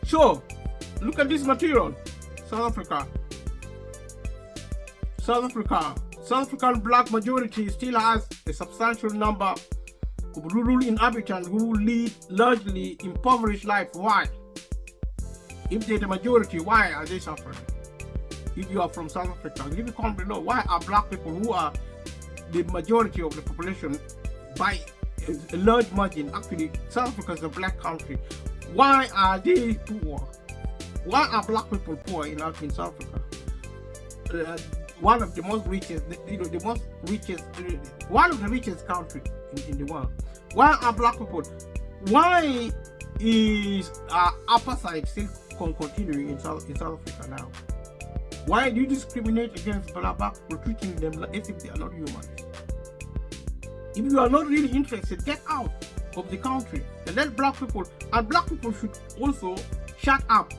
So, look at this material. South African black majority still has a substantial number of rural inhabitants who lead largely impoverished life. Why? If they're the majority, why are they suffering? If you are from South Africa, leave a comment below. Why are black people, who are the majority of the population by a large margin, actually South Africa is a black country, why are they poor? Why are black people poor in South Africa? One of the most richest, one of the richest countries in the world. Why are black people? Why is apartheid still continuing in South Africa now? Why do you discriminate against black people, treating them as if they are not humans? If you are not really interested, get out of the country and let black people, and black people should also shut up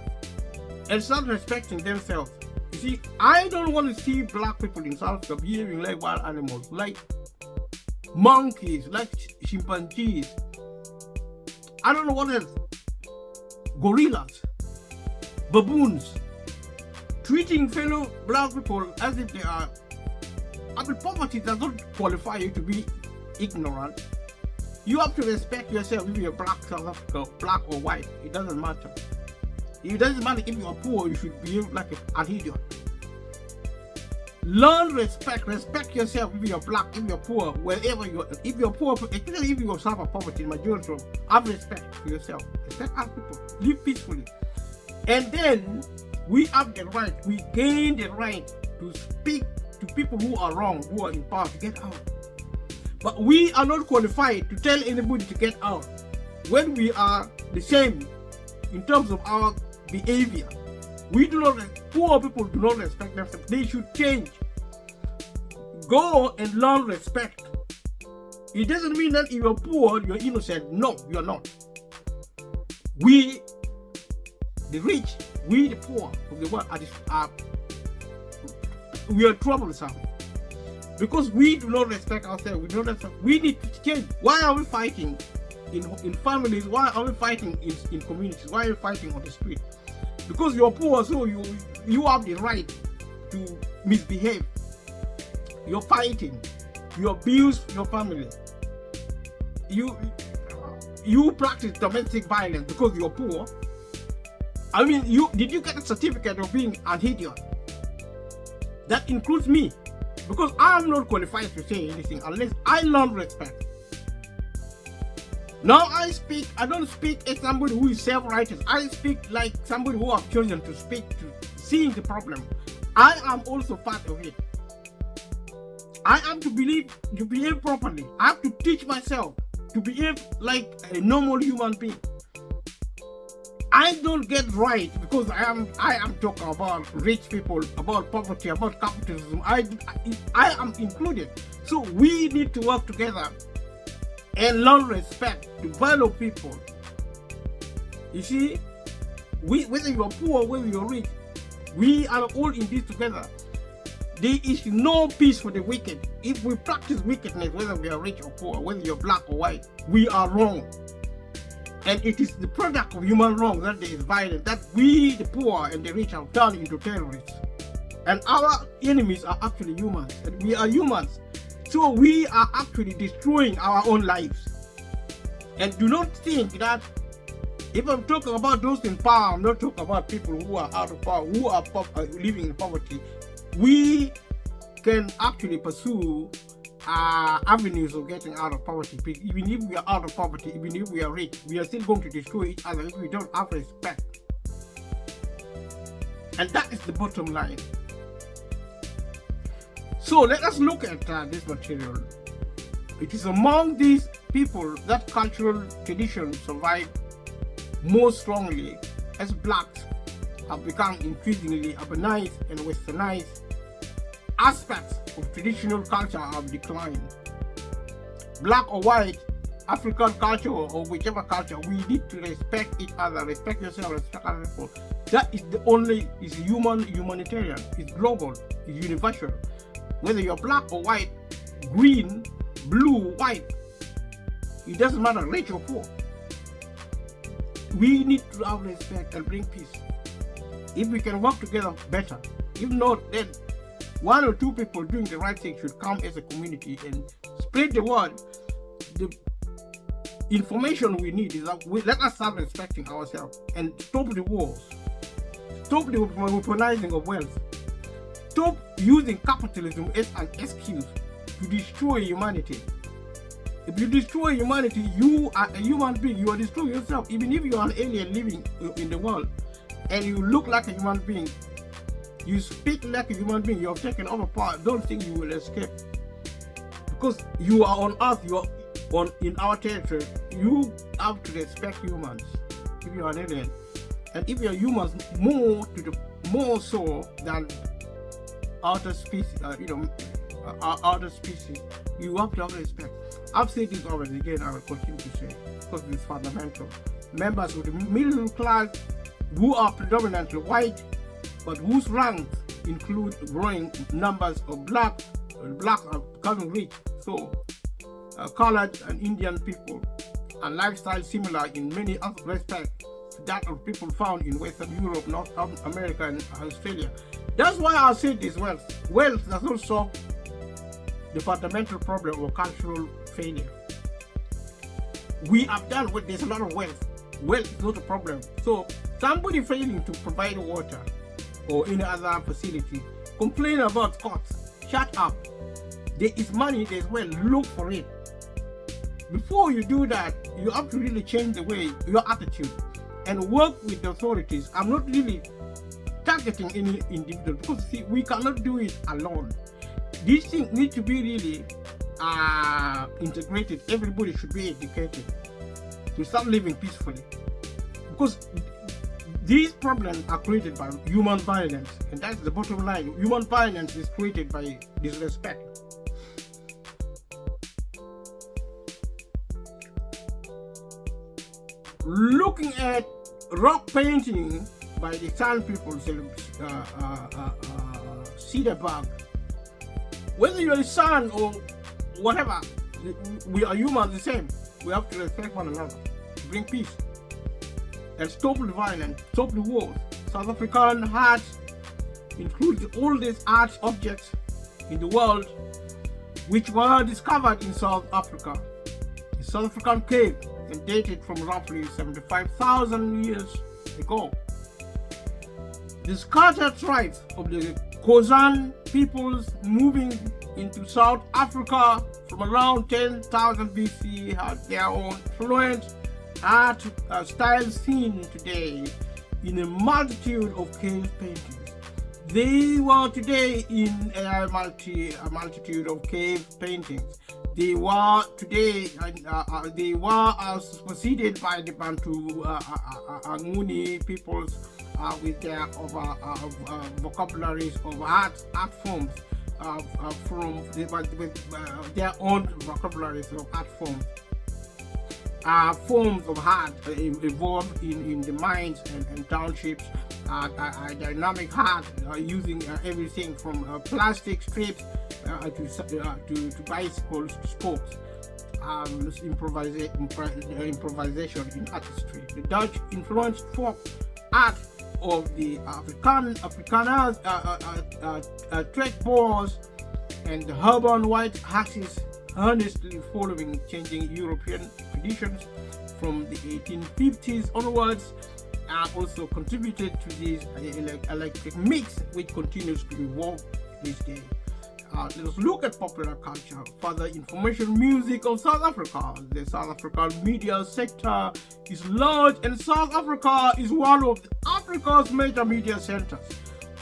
and start respecting themselves. You see, I don't want to see black people in South Africa behaving like wild animals, like monkeys, like chimpanzees. I don't know what else. Gorillas, baboons, treating fellow black people as if they are. I mean, poverty does not qualify you to be ignorant. You have to respect yourself if you're black, South Africa, black or white. It doesn't matter. It doesn't matter if you are poor, you should behave like an idiot. Learn respect. Respect yourself if you're black, if you're poor, wherever you are. If you're poor, especially if you suffer poverty, majority of have respect for yourself. Respect other people. Live peacefully. And then we have the right, we gain the right to speak to people who are wrong, who are in power, to get out. But we are not qualified to tell anybody to get out when we are the same in terms of our behavior. We do not, poor people do not respect themselves. They should change. Go and learn respect. It doesn't mean that if you're poor, you're innocent. No, you're not. We, the rich, we the poor of the world, we are troublesome. Because we do not respect ourselves. We don't respect. We need to change. Why are we fighting in families? Why are we fighting in communities? Why are we fighting on the street? Because you're poor, so you have the right to misbehave. You're fighting. You abuse your family. You practice domestic violence because you're poor. I mean, did you get a certificate of being an idiot? That includes me. Because I'm not qualified to say anything unless I learn respect. Now I don't speak as somebody who is self-righteous. I speak like somebody who have chosen to speak to seeing the problem. I am also part of it. I am to behave properly. I have to teach myself to behave like a normal human being. I don't get right because I am talking about rich people, about poverty, about capitalism. I am included. So we need to work together and learn respect, to value people. You see, whether you're poor, whether you're rich, we are all in this together. There is no peace for the wicked. If we practice wickedness, whether we are rich or poor, whether you're black or white, we are wrong. And it is the product of human wrong that there is violence, that we, the poor and the rich, have turned into terrorists. And our enemies are actually humans, and we are humans. So we are actually destroying our own lives. And do not think that if I'm talking about those in power, I'm not talking about people who are out of power, who are living in poverty. We can actually pursue avenues of getting out of poverty. Even if we are out of poverty, even if we are rich, we are still going to destroy each other if we don't have respect. And that is the bottom line. So let us look at this material. It is among these people that cultural traditions survive most strongly, as blacks have become increasingly urbanized and westernized. Aspects of traditional culture have declined. Black or white, African culture or whichever culture, we need to respect each other, respect yourself, respect other people. That is the only, is humanitarian, it's global, it's universal. Whether you're black or white, green, blue, white, it doesn't matter, rich or poor. We need to have respect and bring peace. If we can work together, better. If not, then one or two people doing the right thing should come as a community and spread the word. The information we need is that let us start respecting ourselves and stop the wars. Stop the weaponizing of wealth. Stop using capitalism as an excuse to destroy humanity. If you destroy humanity, you are a human being. You are destroying yourself. Even if you are an alien living in the world, and you look like a human being, you speak like a human being, you have taken over power, don't think you will escape. Because you are on earth, you are in our territory, you have to respect humans if you are an alien. And if you are humans, more so than outer species, outer species, you have to have respect. I've said this already, again I will continue to say, because it's fundamental. Members of the middle class who are predominantly white, but whose ranks include growing numbers of blacks are becoming rich, so colored and Indian people, and lifestyle similar in many other respects to that of people found in Western Europe, North America, and Australia. That's why I said this wealth. Wealth does not solve the fundamental problem of cultural failure. We have done with there's a lot of wealth. Wealth is not a problem. So somebody failing to provide water or any other facility, complain about costs. Shut up. There is money, there's wealth, look for it. Before you do that, you have to really change the way, your attitude, and work with the authorities. I'm not really targeting any individual, because see, we cannot do it alone. These things need to be really integrated. Everybody should be educated to start living peacefully, because these problems are created by human violence, and that's the bottom line. Human violence is created by disrespect. Looking at rock painting by the San people, Cederberg, whether you're a San or whatever, we are humans the same. We have to respect one another, bring peace, and stop the violence, stop the wars. South African art includes the oldest art objects in the world, which were discovered in South Africa. The South African cave and dated from roughly 75,000 years ago. The scattered tribes of the Khoisan peoples moving into South Africa from around 10,000 BC had their own fluent art style seen today in a multitude of cave paintings. They were today in a multitude of cave paintings. They were today, they were preceded by the Bantu Nguni peoples with their vocabularies of art forms, with their own vocabularies of art forms. Forms of art evolved in the mines and townships. Dynamic art using everything from plastic strips to bicycles to spokes. Improvisation in artistry. The Dutch influenced folk art of the Afrikaners, trekboers, and the urban white axis, earnestly following changing European traditions from the 1850s onwards, also contributed to this electric mix, which continues to evolve this day. Let us look at popular culture. Further information music of South Africa. The South African media sector is large, and South Africa is one of Africa's major media centers.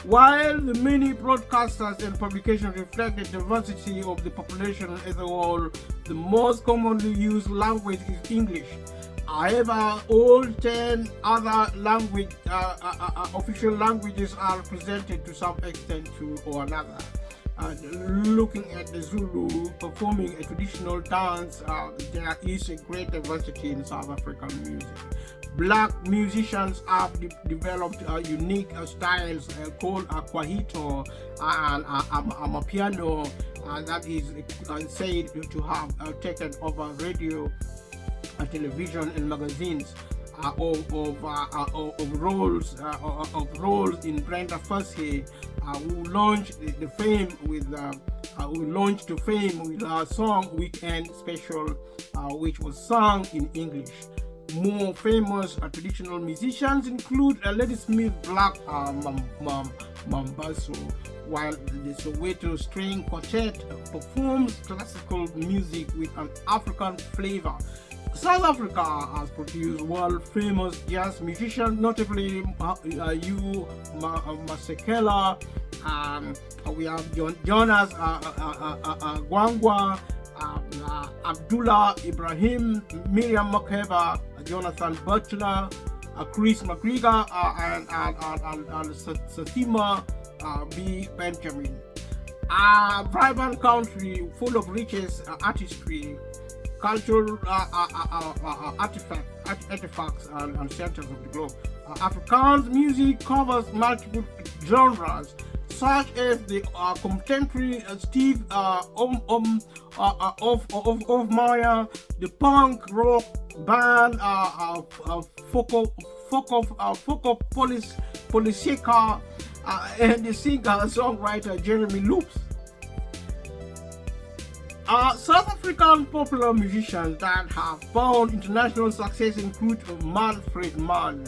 While the many broadcasters and publications reflect the diversity of the population as a whole, the most commonly used language is English. However, all 10 other official languages are represented to some extent or another. Looking at the Zulu performing a traditional dance, there is a great diversity in South African music. Black musicians have developed unique styles called Kwaito and Amapiano, that is said to have taken over radio, television, and magazines. Of roles in Brenda Fassie, who launched to fame with our song Weekend Special, which was sung in English. More famous traditional musicians include Ladysmith Black Mambazo, while the Soweto String Quartet performs classical music with an African flavor. South Africa has produced world-famous jazz musicians, notably Hugh Masekela. We have Jonas Gwangwa, Abdullah Ibrahim, Miriam Makeba, Jonathan Butler, Chris McGregor, and Satima B. Benjamin. A vibrant country full of riches, artistry, cultural artifacts and centers of the globe. Afrikaans music covers multiple genres, such as the contemporary Steve Hofmeyr, the punk rock band Foko Poliseka, and the singer-songwriter Jeremy Loops. South African popular musicians that have found international success include Manfred Mann,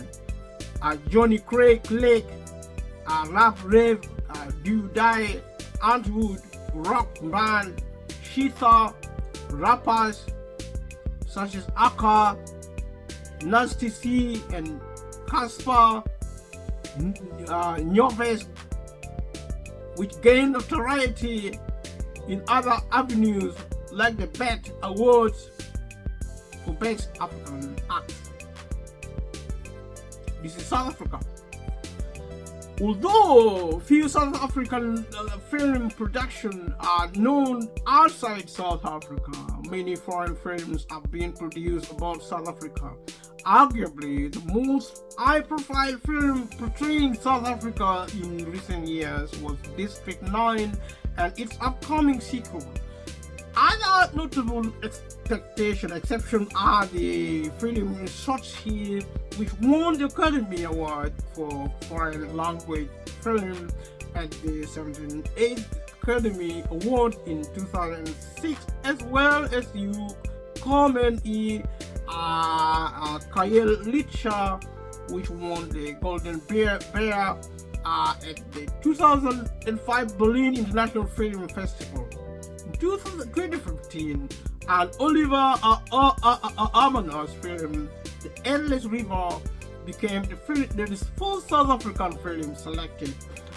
Johnny Craig Lake, Rap Rave, Do Die, Antwood, Rock Band, Shita, rappers such as Aka, Nasty C, and Casper Nyovest, which gained notoriety in other avenues like the BET Awards for Best African Acts. This is South Africa. Although few South African film productions are known outside South Africa, many foreign films have been produced about South Africa. Arguably, the most high-profile film portraying South Africa in recent years was District 9 and its upcoming sequel. Other notable exceptions are the film Shots Here, which won the Academy Award for Foreign Language Film at the 78th Academy Award in 2006, as well as the Carmen E. Kyle Litcher, which won the Golden Bear at the 2005 Berlin International Film Festival. In 2015, an Oliver Amanus film, The Endless River, became the first South African film selected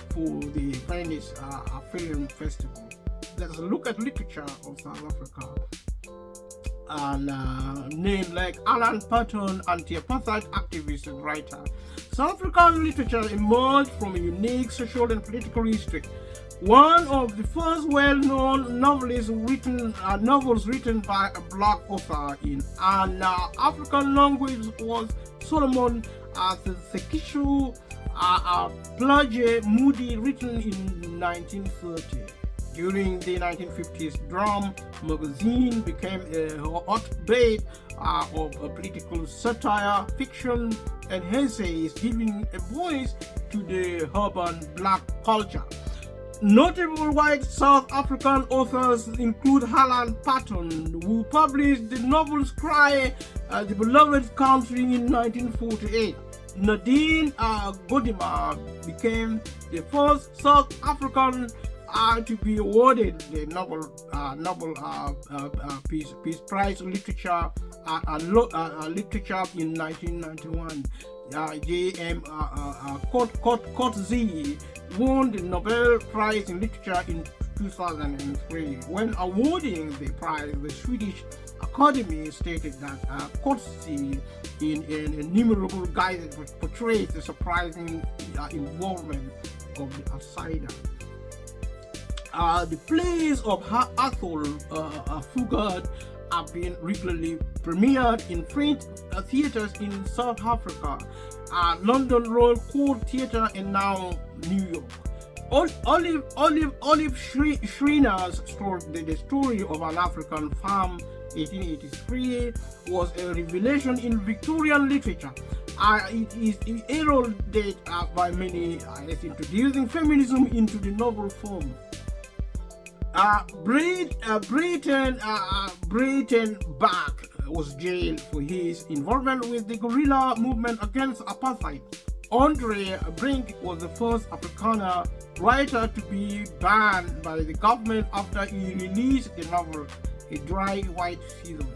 for the Venice Film Festival. Let's look at literature of South Africa. And names like Alan Paton, anti-apartheid activist and writer. South African literature emerged from a unique social and political history. One of the first well-known novels written by a black author in an African language was Solomon Sekishu Plage Moody, written in 1930. During the 1950s, Drum magazine became a hotbed of political satire, fiction, and essays, giving a voice to the urban black culture. Notable white South African authors include Alan Paton, who published the novels Cry, The Beloved Country in 1948. Nadine Gordimer became the first South African to be awarded the Nobel Peace Prize Literature in 1991. J.M. Coetzee won the Nobel Prize in Literature in 2003. When awarding the prize, the Swedish Academy stated that Coetzee, in an innumerable guise, portrays the surprising involvement of the outsider. The plays of Athol Fugard have been regularly premiered in French theaters in South Africa, London Royal Court Theatre, and now New York. Olive Schreiner's story, The Story of an African Farm, 1883, was a revelation in Victorian literature. It is heralded by many as introducing feminism into the novel form. Breyten Bach was jailed for his involvement with the guerrilla movement against apartheid. Andre Brink was the first Afrikaner writer to be banned by the government after he released the novel A Dry White Season.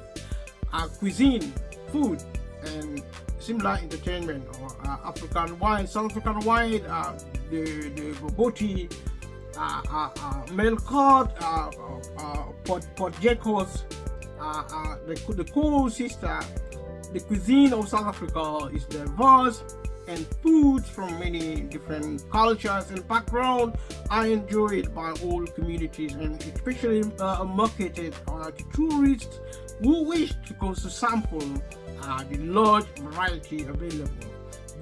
cuisine, food, and similar entertainment, or African wine, South African wine, the Boboti, Melkot, Port Jacobs, the Cool Sister. The cuisine of South Africa is diverse, and foods from many different cultures and backgrounds are enjoyed by all communities, and especially marketed to tourists who wish to sample the large variety available.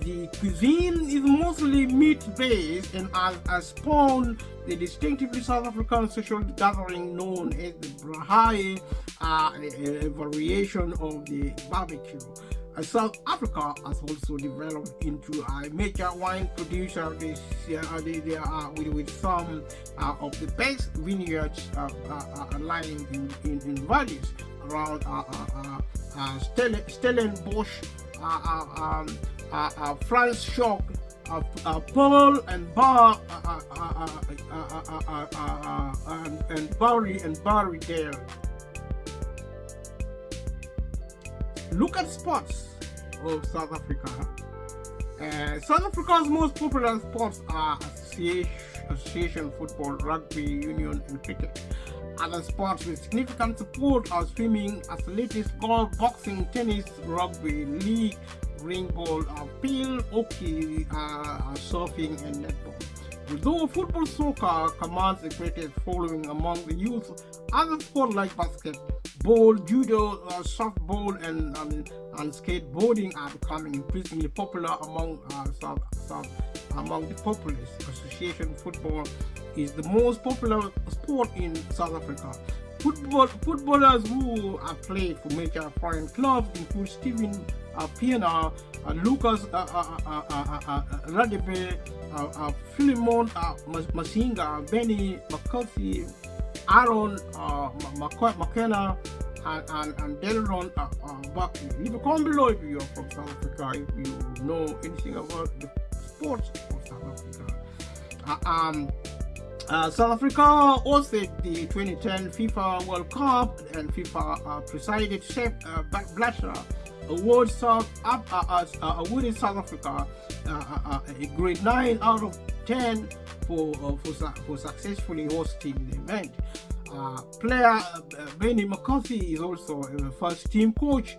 The cuisine is mostly meat-based and has spawned the distinctively South African social gathering known as the Braai, a variation of the barbecue. South Africa has also developed into a major wine producer. They are with some of the best vineyards lying in valleys around Stellenbosch, Franschhoek, Pearl and Bar, and Barrydale. Look at sports of South Africa. South Africa's most popular sports are association football, rugby union, and cricket. Other sports with significant support are swimming, athletics, golf, boxing, tennis, rugby league, ringball, pool, hockey, surfing, and netball. Although football soccer commands the greatest following among the youth, other sports like basketball, judo, softball, and skateboarding are becoming increasingly popular among the populace. Association football is the most popular sport in South Africa. Footballers who have played for major foreign clubs include Steven Pienaar, Lucas Radebe, Philemon Masinga, Benny McCarthy, Aaron McKenna, and Delron Buckley. Leave a comment below if you are from South Africa, if you know anything about the sports of South Africa. South Africa hosted the 2010 FIFA World Cup, and FIFA presided Sepp Blatter awarded South Africa a grade 9 out of 10 for successfully hosting the event. Player Benny McCarthy is also a first team coach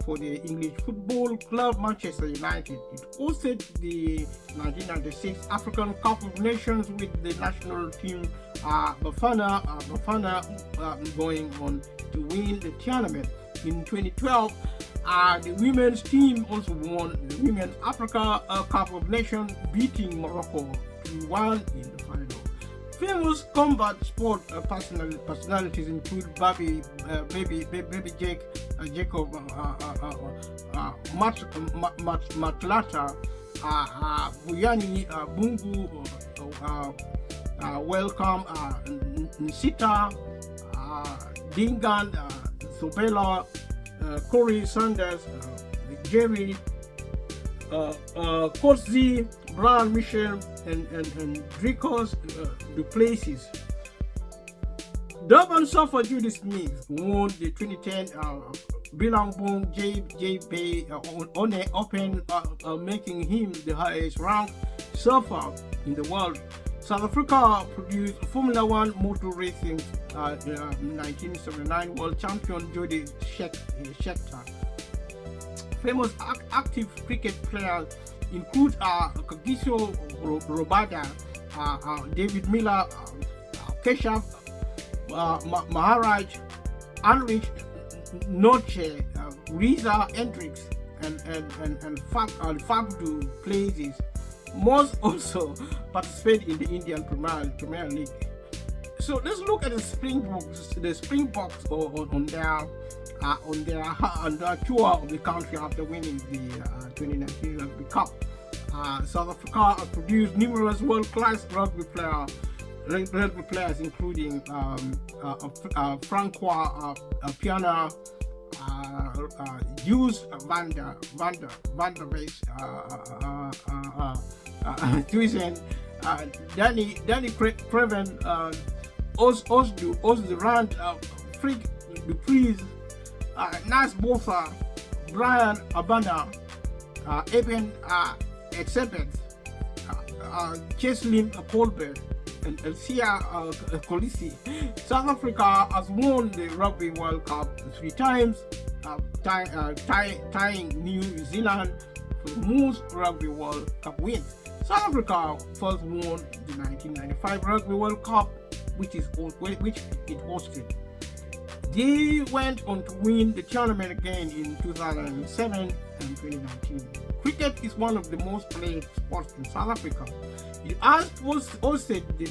for the English football club Manchester United. It hosted the 1996 African Cup of Nations with the national team Bafana going on to win the tournament. In 2012, the women's team also won the Women's Africa Cup of Nations, beating Morocco 2-1 in the final. Famous combat sport personalities include Baby Jacob Matlata, Buyani Bungu, Welcome Nsita, Dingan Sobela, Corey Sanders, Jerry Kotze, Brian Michel, and Dricos Duplessis. Durban Surfer Judy Smith won the 2010 Billabong J-Bay Open, making him the highest ranked surfer in the world. South Africa produced Formula One motor racing 1979 world champion Jody Scheckter. Famous active cricket players include Kagiso Rabada, David Miller, Keshav Maharaj, Heinrich Noche, Reza Hendricks, and Fabdu Plessis. Most also participate in the Indian Premier League. So let's look at the Springboks. The Springboks on their tour of the country after winning the 2019 Rugby Cup. South Africa has produced numerous world-class rugby players, including Francois Pienaar, Jules van der Wees, Thuisen, Danny Craven, Osdu Rand, Frick Dupreez, Nas Botha, Brian Abana, Eben Exebet, Cheslin Colbert, and Sia Kolisi. South Africa has won the Rugby World Cup 3 times, tying New Zealand for the most Rugby World Cup wins. South Africa first won the 1995 Rugby World Cup, which it hosted. They went on to win the tournament again in 2007 and 2019. Cricket is one of the most played sports in South Africa. It has hosted the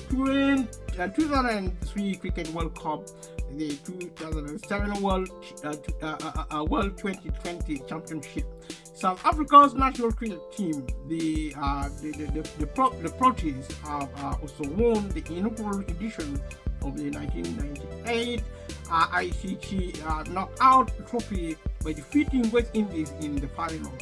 2003 Cricket World Cup, the 2007 World 2020 Championship. South Africa's national cricket team, the Proteas, have also won the inaugural edition of the 1998 ICC knockout trophy by defeating West Indies in the final.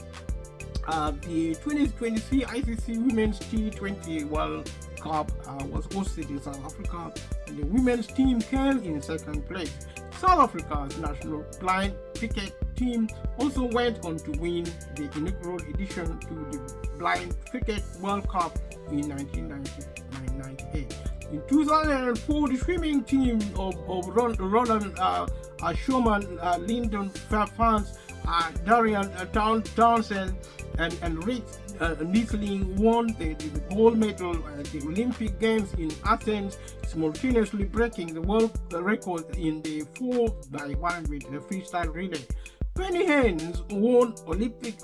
The 2023 ICC Women's T20 World Cup was hosted in South Africa, and the women's team came in second place. South Africa's national blind cricket team also went on to win the inaugural edition to the Blind Cricket World Cup in 1998. In 2004, the swimming team of Roland Schumann, Lyndon Fans, Darian Townsend, and Rick Nittling won the gold medal at the Olympic Games in Athens, simultaneously breaking the world record in the 4x100 freestyle relay. Penny Hens won Olympic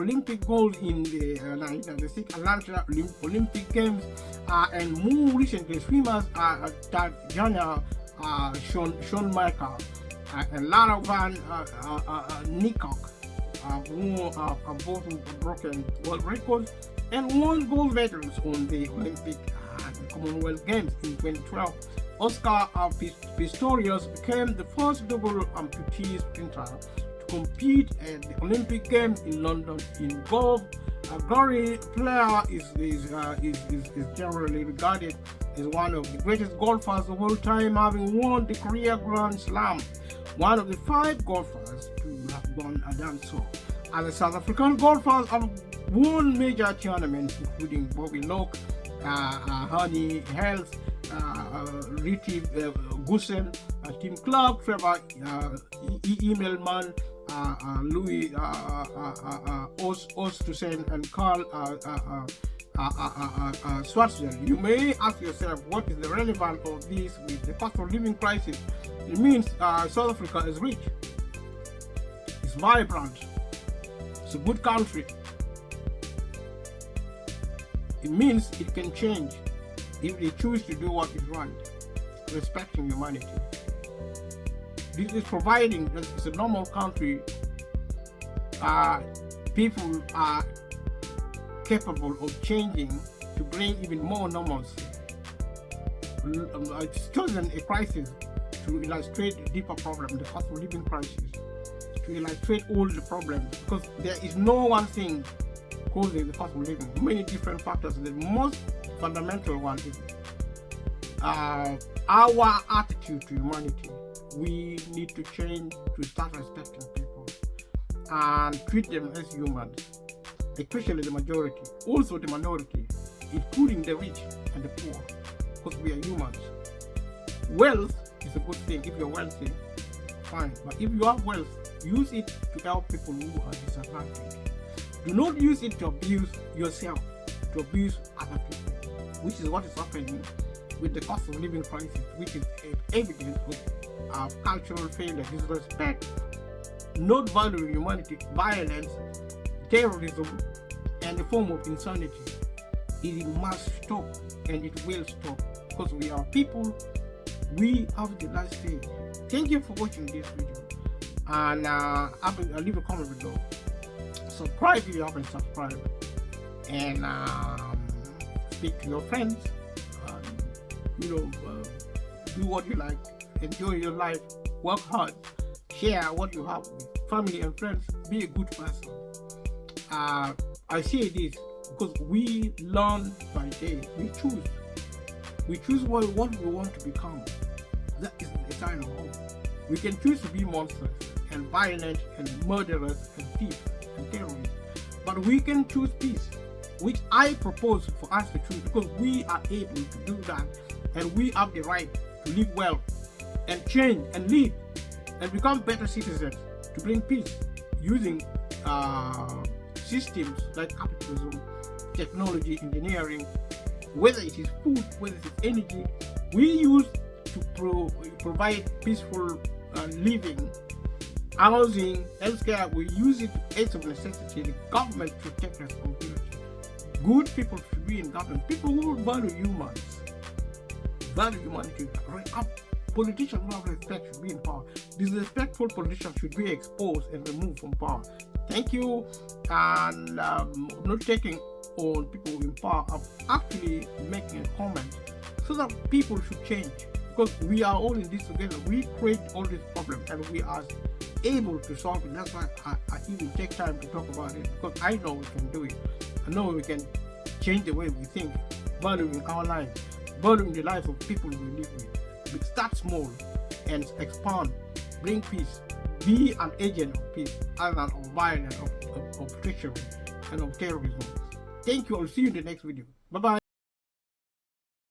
gold in the 1996 Atlanta Olympic Games, and more recently, swimmers Tatjana Schoenmaker and Lara Van Niekerk have both broken world records and won gold medals on the Olympic and Commonwealth Games in 2012. Oscar Pistorius became the first double amputee sprinter to compete at the Olympic Games in London. In golf, Gary Player is generally regarded as one of the greatest golfers of all time, having won the Korea Grand Slam, one of the 5 golfers to have done so. Other South African golfers have won major tournaments, including Bobby Locke, Honey Health, Riti Goosen, Tim Clark, Trevor Immelman, Louis Oosthuizen, and Carl Swartzel. You may ask yourself, what is the relevance of this with the cost of living crisis? It means South Africa is rich, it's vibrant, it's a good country. It means it can change if they choose to do what is right, respecting humanity. This is providing that it's a normal country. People are capable of changing to bring even more normalcy. It's chosen a crisis to illustrate a deeper problem, the cost of living crisis, to illustrate all the problems, because there is no one thing causing the cost of living. Many different factors. The most fundamental one is our attitude to humanity. We need to change to start respecting people and treat them as humans, especially the majority, also the minority, including the rich and the poor, because we are humans. Wealth is a good thing. If you're wealthy, fine. But if you have wealth, use it to help people who are disadvantaged. Do not use it to abuse yourself, to abuse other people, which is what is happening with the cost of living crisis, which is evidence of cultural failure, disrespect, not valuing humanity, violence, terrorism, and a form of insanity. It must stop, and it will stop, because we are people. We have the last say. Thank you for watching this video, and I'll leave a comment below. Subscribe if you haven't subscribed, and speak to your friends. Do what you like, enjoy your life, work hard, share what you have with family and friends. Be a good person. I say this because we learn by day. We choose what we want to become. That is a sign of hope. We can choose to be monsters and violent and murderers and thieves and terrorists. But we can choose peace, which I propose for us to choose, because we are able to do that, and we have the right to live well and change and lead and become better citizens to bring peace using systems like capitalism, technology, engineering, whether it is food, whether it is energy, we use to provide peaceful living, housing, healthcare. We use it as of necessity. The government should take responsibility. Good people should be in government. People who value humans, value humanity. Politicians who have respect should be in power. Disrespectful politicians should be exposed and removed from power. Thank you. And not taking on people in power, I'm actually making a comment so that people should change, because we are all in this together. We create all these problems and we are able to solve it. That's why I even take time to talk about it, because I know we can do it. I know we can change the way we think, valuing our lives, valuing the lives of people we live with. We start small and expand, bring peace, be an agent of peace other than of violence, of treachery, and of terrorism. Thank you. I'll see you in the next video. Bye-bye.